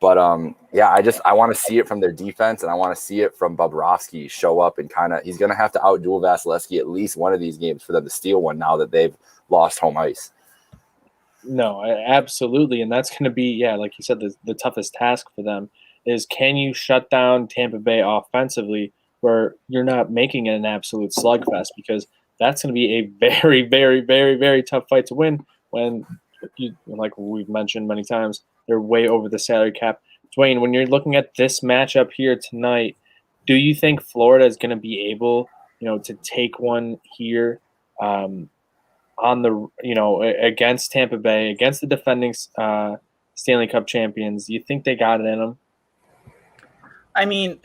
But I want to see it from their defense and I want to see it from Bobrovsky show up and he's going to have to outduel Vasilevsky at least one of these games for them to steal one now that they've lost home ice. No, absolutely. And that's going to be, like you said, the toughest task for them is can you shut down Tampa Bay offensively where you're not making it an absolute slugfest, because that's going to be a very, very, very, very tough fight to win when, like we've mentioned many times, they're way over the salary cap. Dwayne, when you're looking at this matchup here tonight, do you think Florida is going to be able, to take one here? On the against Tampa Bay, against the defending Stanley Cup champions, do you think they got it in them? I mean,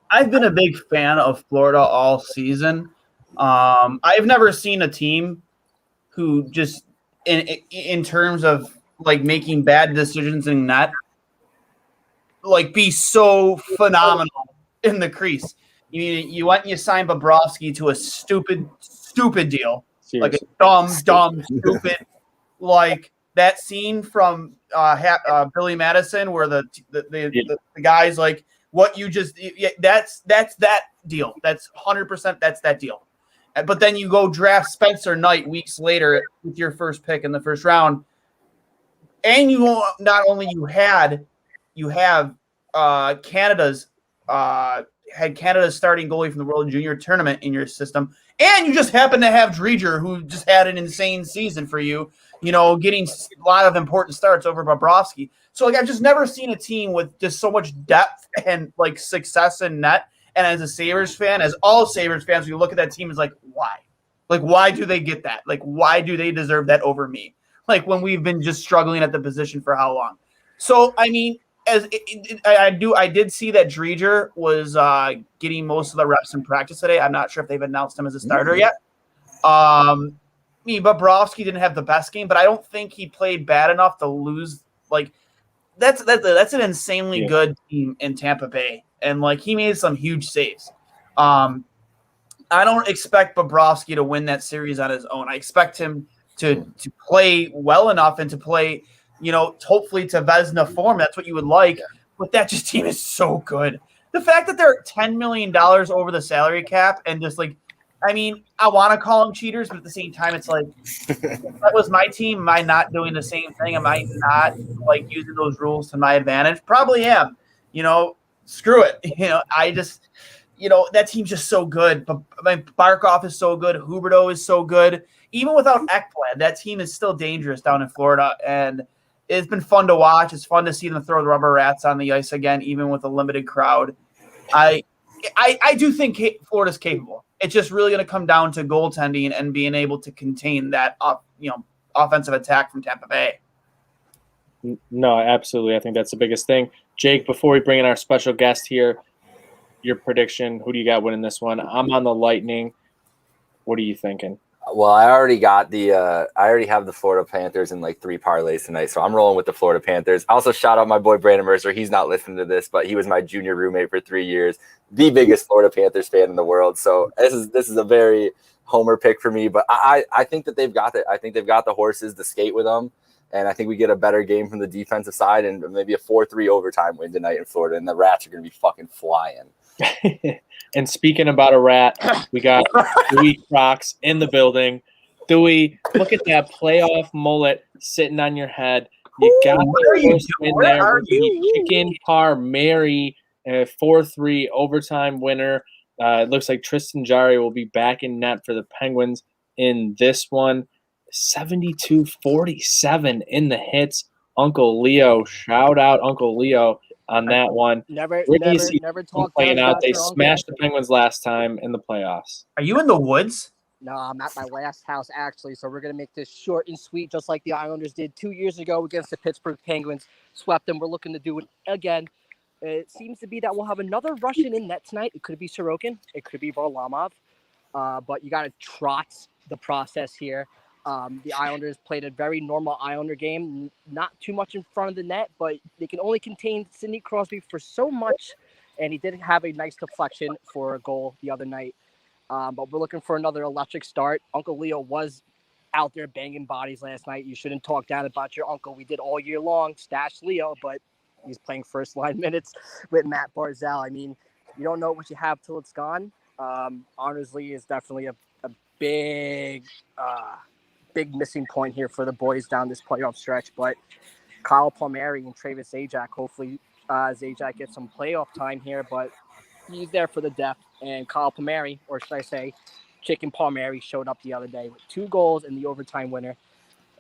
I've been a big fan of Florida all season. I've never seen a team who just in terms of like making bad decisions in net, like be so phenomenal in the crease. You went and you signed Bobrovsky to a stupid deal. Seriously. Like a dumb, stupid, like that scene from Billy Madison where the guy's like, what you just that's that deal. That's 100%. That's that deal. But then you go draft Spencer Knight weeks later with your first pick in the first round, and not only you have Canada's had Canada's starting goalie from the World Junior Tournament in your system, and you just happen to have Dreger, who just had an insane season for you, getting a lot of important starts over Bobrovsky. So, I've just never seen a team with just so much depth and, success in net. And as a Sabres fan, as all Sabres fans, we look at that team as why? Why do they get that? Why do they deserve that over me? When we've been just struggling at the position for how long? So, I mean, I did see that Dreger was getting most of the reps in practice today. I'm not sure if they've announced him as a starter yet. Bobrovsky didn't have the best game, but I don't think he played bad enough to lose. That's an insanely good team in Tampa Bay, and he made some huge saves. I don't expect Bobrovsky to win that series on his own. I expect him to play well enough and to play, hopefully to Vezina form. That's what you would like. But that team is so good. The fact that they're $10 million over the salary cap and just I want to call them cheaters, but at the same time, it's if that was my team, am I not doing the same thing? Am I not using those rules to my advantage? Probably am. Screw it. I just, that team's just so good. But Barkov is so good. Huberdeau is so good. Even without Ekblad, that team is still dangerous down in Florida. And it's been fun to watch. It's fun to see them throw the rubber rats on the ice again, even with a limited crowd. I do think Florida's capable. It's just really going to come down to goaltending and being able to contain that, offensive attack from Tampa Bay. No, absolutely. I think that's the biggest thing. Jake, before we bring in our special guest here, your prediction, who do you got winning this one? I'm on the Lightning. What are you thinking? Well, I already have the Florida Panthers in 3 parlays tonight, so I'm rolling with the Florida Panthers. Also, shout out my boy Brandon Mercer. He's not listening to this, but he was my junior roommate for 3 years, the biggest Florida Panthers fan in the world. So this is a very homer pick for me, but I think that they've got it. I think they've got the horses to skate with them, and I think we get a better game from the defensive side and maybe a 4-3 overtime win tonight in Florida, and the Rats are going to be fucking flying. And speaking about a rat, we got Dewey Crocs in the building. Dewey, look at that playoff mullet sitting on your head. You got the first win there with the Chicken Par Mary 4-3 overtime winner. It looks like Tristan Jarry will be back in net for the Penguins in this one. 72-47 in the hits. Uncle Leo, shout out Uncle Leo on that one. Never talk playing out. They uncle. smashed the Penguins last time in the playoffs. Are you in the woods? No, I'm at my last house, actually, so we're going to make this short and sweet, just like the Islanders did 2 years ago against the Pittsburgh Penguins. Swept them. We're looking to do it again. It seems to be that we'll have another Russian in net tonight. It could be Sorokin. It could be Varlamov. But you got to trot the process here. The Islanders played a very normal Islander game, not too much in front of the net, but they can only contain Sidney Crosby for so much, and he did have a nice deflection for a goal the other night. But we're looking for another electric start. Uncle Leo was out there banging bodies last night. You shouldn't talk down about your uncle. We did all year long, stash Leo, but he's playing first-line minutes with Matt Barzal. I mean, you don't know what you have till it's gone. Honestly, is definitely a big missing point here for the boys down this playoff stretch. But Kyle Palmieri and Travis Zajac, hopefully Zajac gets some playoff time here, but he's there for the depth. And Kyle Palmieri, or should I say Chicken Palmieri, showed up the other day with 2 goals in the overtime winner.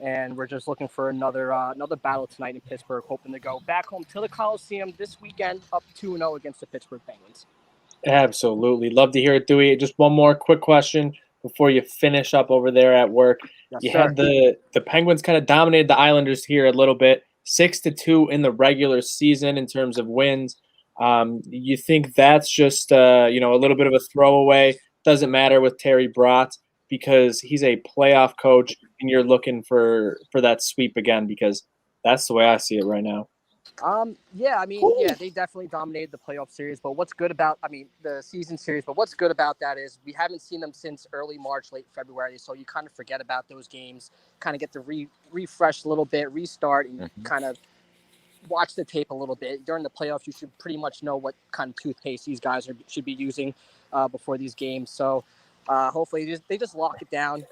And we're just looking for another battle tonight in Pittsburgh, hoping to go back home to the Coliseum this weekend, up 2-0 against the Pittsburgh Penguins. Absolutely. Love to hear it, Dewey. Just one more quick question before you finish up over there at work. Yes, you sir. had the Penguins kind of dominated the Islanders here a little bit, 6-2 in the regular season in terms of wins. You think that's just a little bit of a throwaway? Doesn't matter with Terry Brott because he's a playoff coach, and you're looking for that sweep again because that's the way I see it right now. They definitely dominated the playoff series. But what's good about, the season series, but what's good about that is we haven't seen them since early March, late February. So you kind of forget about those games, kind of get to refresh a little bit, restart, and kind of watch the tape a little bit. During the playoffs, you should pretty much know what kind of toothpaste these guys should be using before these games. So hopefully they just lock it down,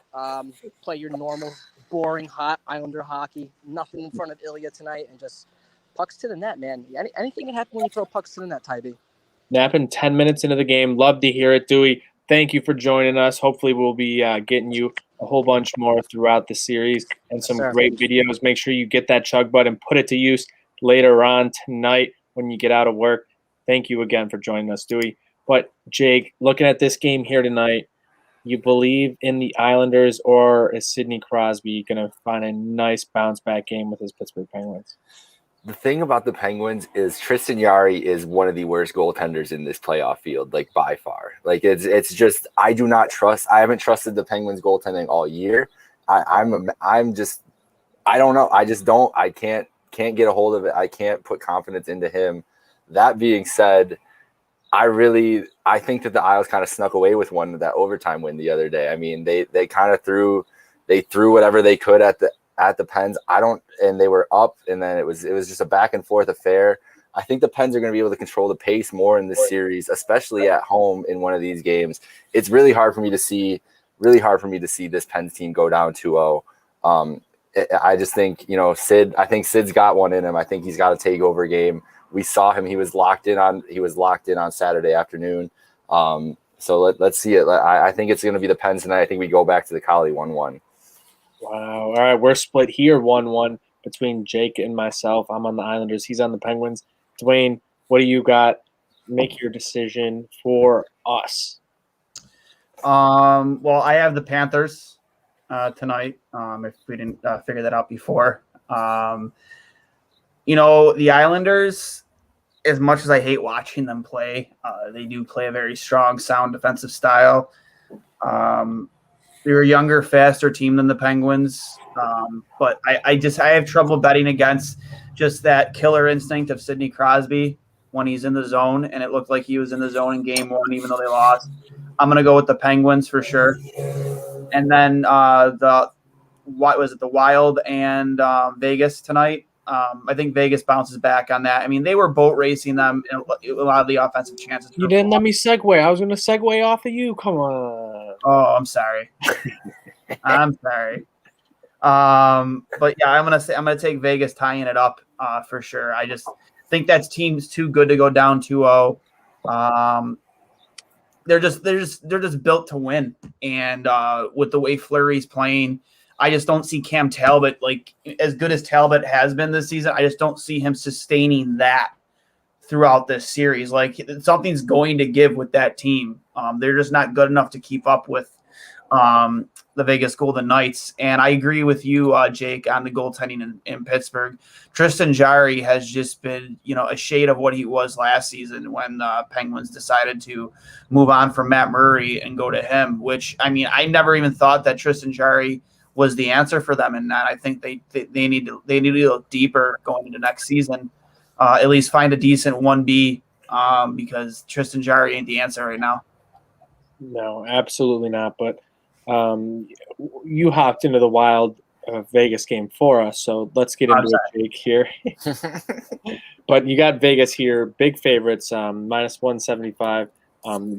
play your normal, boring, hot Islander hockey, nothing in front of Ilya tonight, and just pucks to the net, man. Anything can happen when you throw pucks to the net, Tybee. napping 10 minutes into the game. Love to hear it, Dewey. Thank you for joining us. Hopefully, we'll be getting you a whole bunch more throughout the series and some great videos. Make sure you get that chug bud and put it to use later on tonight when you get out of work. Thank you again for joining us, Dewey. But, Jake, looking at this game here tonight, you believe in the Islanders, or is Sidney Crosby going to find a nice bounce-back game with his Pittsburgh Penguins? The thing about the Penguins is Tristan Jarry is one of the worst goaltenders in this playoff field, like by far. Like it's just I haven't trusted the Penguins goaltending all year. I don't know. I can't get a hold of it. I can't put confidence into him. That being said, I think that the Isles kind of snuck away with that overtime win the other day. I mean, they kind of threw whatever they could at the Pens. And they were up, and then it was just a back and forth affair. I think the Pens are going to be able to control the pace more in this series, especially at home in one of these games. It's really hard for me to see this Pens team go down 2-0. I just think, I think Sid's got one in him. I think he's got a takeover game. We saw him. He was locked in on Saturday afternoon. So let's see it. I think it's going to be the Pens tonight. I think we go back to the Collie 1-1. Wow. All right, we're split here 1-1 between Jake and myself. I'm on the Islanders. He's on the Penguins. Dwayne, what do you got? Make your decision for us. Well, I have the Panthers tonight, if we didn't figure that out before. The Islanders, as much as I hate watching them play, they do play a very strong, sound defensive style. They're a younger, faster team than the Penguins, but I have trouble betting against just that killer instinct of Sidney Crosby when he's in the zone, and it looked like he was in the zone in Game 1, even though they lost. I'm going to go with the Penguins for sure. And then the Wild and Vegas tonight. I think Vegas bounces back on that. I mean, they were boat racing them in a lot of the offensive chances. You didn't let me segue. I was going to segue off of you. Come on. Oh, I'm sorry. I'm sorry. But yeah, I'm gonna take Vegas tying it up for sure. I just think that team's too good to go down 2-0. They're just built to win, and with the way Fleury's playing, I just don't see Cam Talbot, like as good as Talbot has been this season. I just don't see him sustaining that throughout this series. Like something's going to give with that team. They're just not good enough to keep up with the Vegas Golden Knights. And I agree with you, Jake, on the goaltending in Pittsburgh. Tristan Jarry has just been, a shade of what he was last season when the Penguins decided to move on from Matt Murray and go to him, which, I mean, I never even thought that Tristan Jarry was the answer for them in that. I think they need to look deeper going into next season. At least find a decent 1B because Tristan Jarry ain't the answer right now. No, absolutely not. But you hopped into the Wild Vegas game for us, so let's get into it, Jake, here. But you got Vegas here, big favorites, minus 175,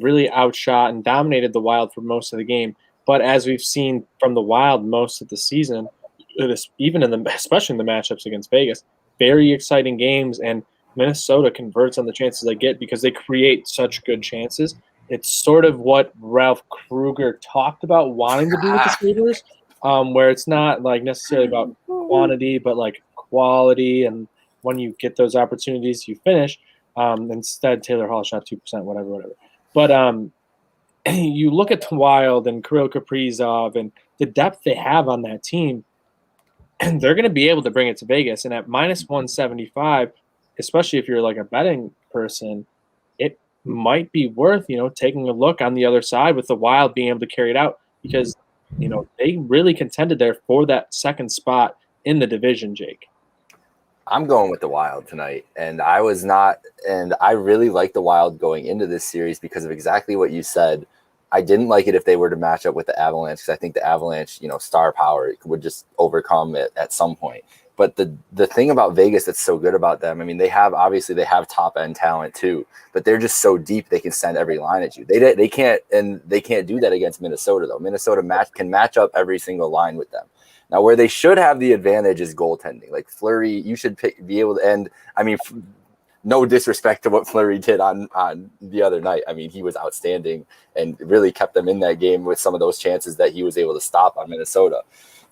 really outshot and dominated the Wild for most of the game. But as we've seen from the Wild most of the season, even especially in the matchups against Vegas, very exciting games, and Minnesota converts on the chances they get because they create such good chances. It's sort of what Ralph Kruger talked about wanting to do with the Sabres, where it's not like necessarily about quantity, but like quality. And when you get those opportunities, you finish. Instead, Taylor Hall shot 2%, whatever. But you look at the Wild and Kirill Kaprizov and the depth they have on that team, and they're going to be able to bring it to Vegas. And at minus 175, especially if you're like a betting person, it might be worth, taking a look on the other side with the Wild being able to carry it out because, they really contended there for that second spot in the division, Jake. I'm going with the Wild tonight, and I really like the Wild going into this series because of exactly what you said. I didn't like it if they were to match up with the Avalanche because I think the Avalanche, star power would just overcome it at some point. But the thing about Vegas that's so good about them, I mean, they have top end talent too, but they're just so deep they can send every line at you. They can't do that against Minnesota though. Minnesota can match up every single line with them. Now, where they should have the advantage is goaltending. Like Fleury, you should be able to end. I mean, no disrespect to what Fleury did on the other night. I mean, he was outstanding and really kept them in that game with some of those chances that he was able to stop on Minnesota.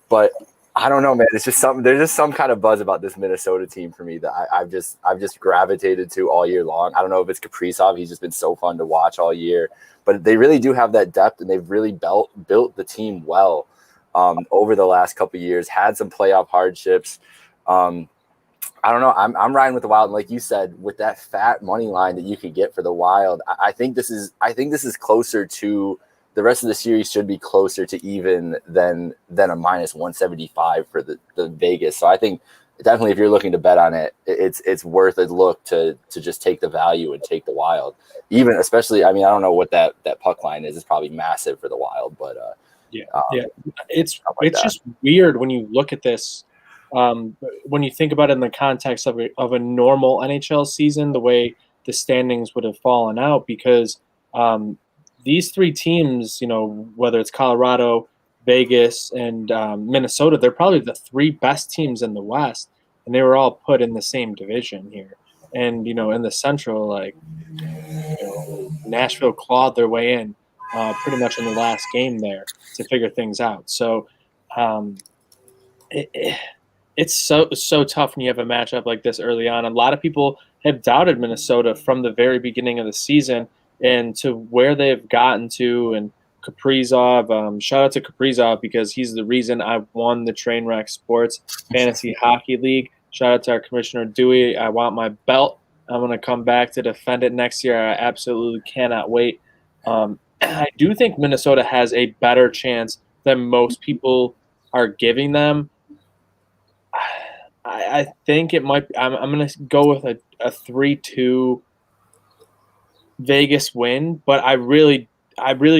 But I don't know, man. It's just something. There's just some kind of buzz about this Minnesota team for me that I've just gravitated to all year long. I don't know if it's Kaprizov. He's just been so fun to watch all year. But they really do have that depth, and they've really built the team well over the last couple of years. Had some playoff hardships. I don't know. I'm riding with the Wild, and like you said, with that fat money line that you could get for the Wild, I think this is closer to. The rest of the series should be closer to even than a minus 175 for the Vegas. So I think definitely if you're looking to bet on it, it's worth a look to just take the value and take the Wild. Even especially, I mean, I don't know what that puck line is. It's probably massive for the Wild, but it's just weird when you look at this. When you think about it in the context of a normal NHL season, the way the standings would have fallen out, because these three teams, you know, whether it's Colorado, Vegas, and Minnesota, they're probably the three best teams in the West, and they were all put in the same division here. And, you know, in the Central, like, you know, Nashville clawed their way in pretty much in the last game there to figure things out. So it's so tough when you have a matchup like this early on. A lot of people have doubted Minnesota from the very beginning of the season, and to where they've gotten to. And Kaprizov, shout out to Kaprizov because he's the reason I won the Trainwreck Sports Fantasy Hockey League. Shout out to our commissioner, Dewey. I want my belt. I'm going to come back to defend it next year. I absolutely cannot wait. I do think Minnesota has a better chance than most people are giving them. I think it might – I'm going to go with a 3-2 Vegas win, but I really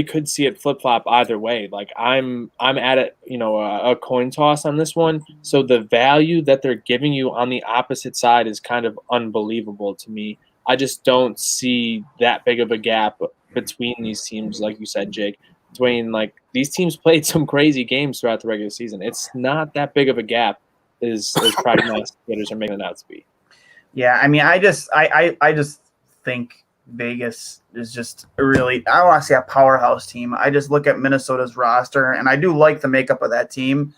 could see it flip flop either way. Like I'm at it, you know, a coin toss on this one. So the value that they're giving you on the opposite side is kind of unbelievable to me. I just don't see that big of a gap between these teams, like you said, Jake. Dwayne, like these teams played some crazy games throughout the regular season. It's not that big of a gap as prognosticators are making it out to be. Yeah, I mean, I just think Vegas is just really, I don't want to say a powerhouse team. I just look at Minnesota's roster, and I do like the makeup of that team.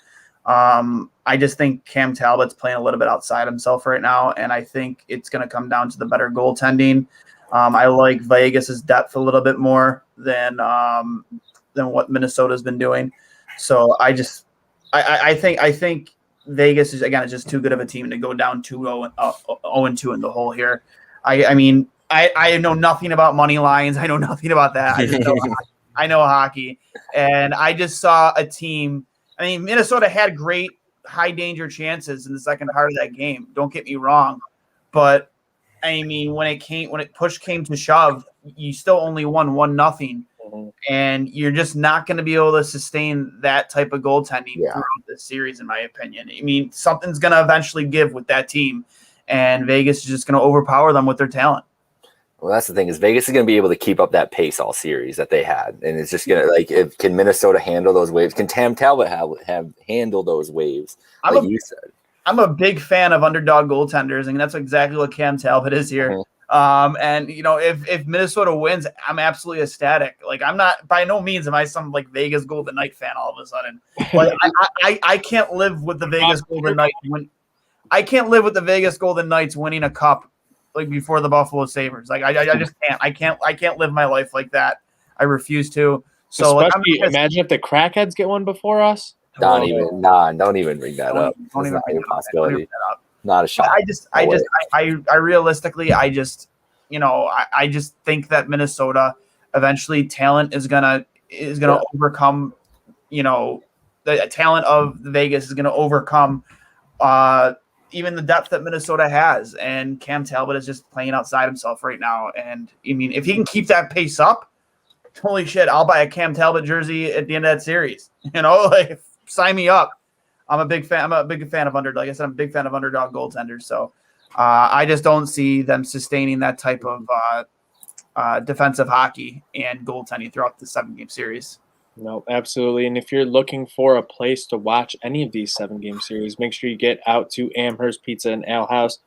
I just think Cam Talbot's playing a little bit outside himself right now, and I think it's going to come down to the better goaltending. I like Vegas's depth a little bit more than what Minnesota's been doing. So I think Vegas is just too good of a team to go down 0-2 in the hole here. I mean, I know nothing about money lines. I know nothing about that. I know hockey. And I just saw a team. I mean, Minnesota had great high danger chances in the second part of that game. Don't get me wrong. But I mean, when push came to shove, you still only won 1-0. And you're just not going to be able to sustain that type of goaltending throughout the series, in my opinion. I mean, something's going to eventually give with that team, and Vegas is just going to overpower them with their talent. Well, that's the thing is Vegas is going to be able to keep up that pace all series that they had, and it's just going to can Minnesota handle those waves? Can Cam Talbot have handle those waves? You said, I'm a big fan of underdog goaltenders, and that's exactly what Cam Talbot is here. Mm-hmm. And you know, if Minnesota wins, I'm absolutely ecstatic. Like I'm not, by no means am I some like Vegas Golden Knight fan all of a sudden. Like I can't live with the Vegas Golden Knights I can't live with the Vegas Golden Knights winning a cup like before the Buffalo Sabres. Like I just can't. I can't live my life like that. I refuse to. So imagine if the Crackheads get one before us. Don't even bring that up. Don't even bring that possibility. Not a shot. I realistically, I just think that Minnesota eventually talent is gonna overcome, you know, the talent of Vegas is gonna overcome even the depth that Minnesota has, and Cam Talbot is just playing outside himself right now. And I mean, if he can keep that pace up, holy shit, I'll buy a Cam Talbot jersey at the end of that series. You know, like sign me up. I'm a big fan of underdog. Like I said, I'm a big fan of underdog goaltenders. So I just don't see them sustaining that type of defensive hockey and goaltending throughout the 7-game series. No, absolutely. And if you're looking for a place to watch any of these 7-game series, make sure you get out to Amherst Pizza and Ale House,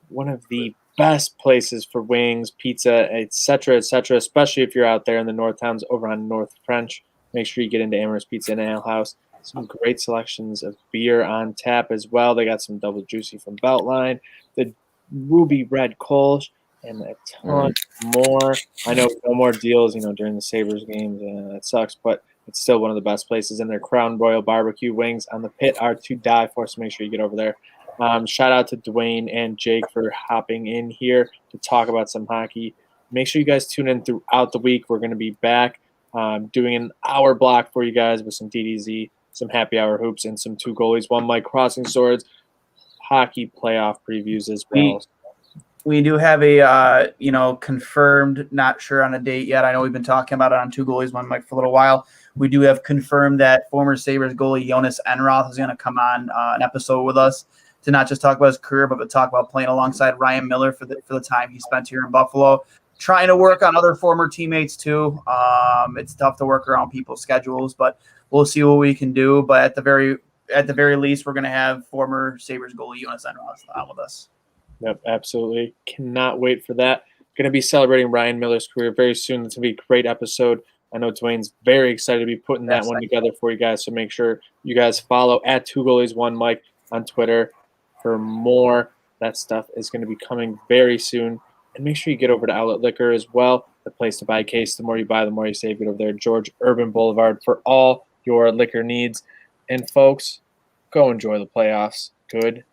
one of the best places for wings, pizza, etc., especially if you're out there in the North Towns over on North French. Make sure you get into Amherst Pizza and Ale House. Some great selections of beer on tap as well. They got some Double Juicy from Beltline, the Ruby Red Kolsch, and a ton more. I know no more deals, during the Sabres games. That sucks, but it's still one of the best places. And their Crown Royal barbecue wings on the pit are to die for, so make sure you get over there. Shout out to Dwayne and Jake for hopping in here to talk about some hockey. Make sure you guys tune in throughout the week. We're going to be back doing an hour block for you guys with some DDZ, some happy hour hoops, and some 2 goalies, 1 mic crossing swords, hockey playoff previews as well. We do have a confirmed, not sure on a date yet. I know we've been talking about it on 2 goalies, 1 mic for a little while. We do have confirmed that former Sabres goalie Jonas Enroth is going to come on an episode with us to not just talk about his career, but to talk about playing alongside Ryan Miller for the time he spent here in Buffalo. Trying to work on other former teammates too. It's tough to work around people's schedules, but we'll see what we can do. But at the very least, we're going to have former Sabres goalie Jonas Enroth on with us. Yep, absolutely. Cannot wait for that. Going to be celebrating Ryan Miller's career very soon. It's going to be a great episode. I know Dwayne's very excited to be putting that one together for you guys, so make sure you guys follow at 2 goalies 1 mic on Twitter for more. That stuff is going to be coming very soon. And make sure you get over to Outlet Liquor as well, the place to buy a case. The more you buy, the more you save. Get over there, George Urban Boulevard, for all your liquor needs. And folks, go enjoy the playoffs. Good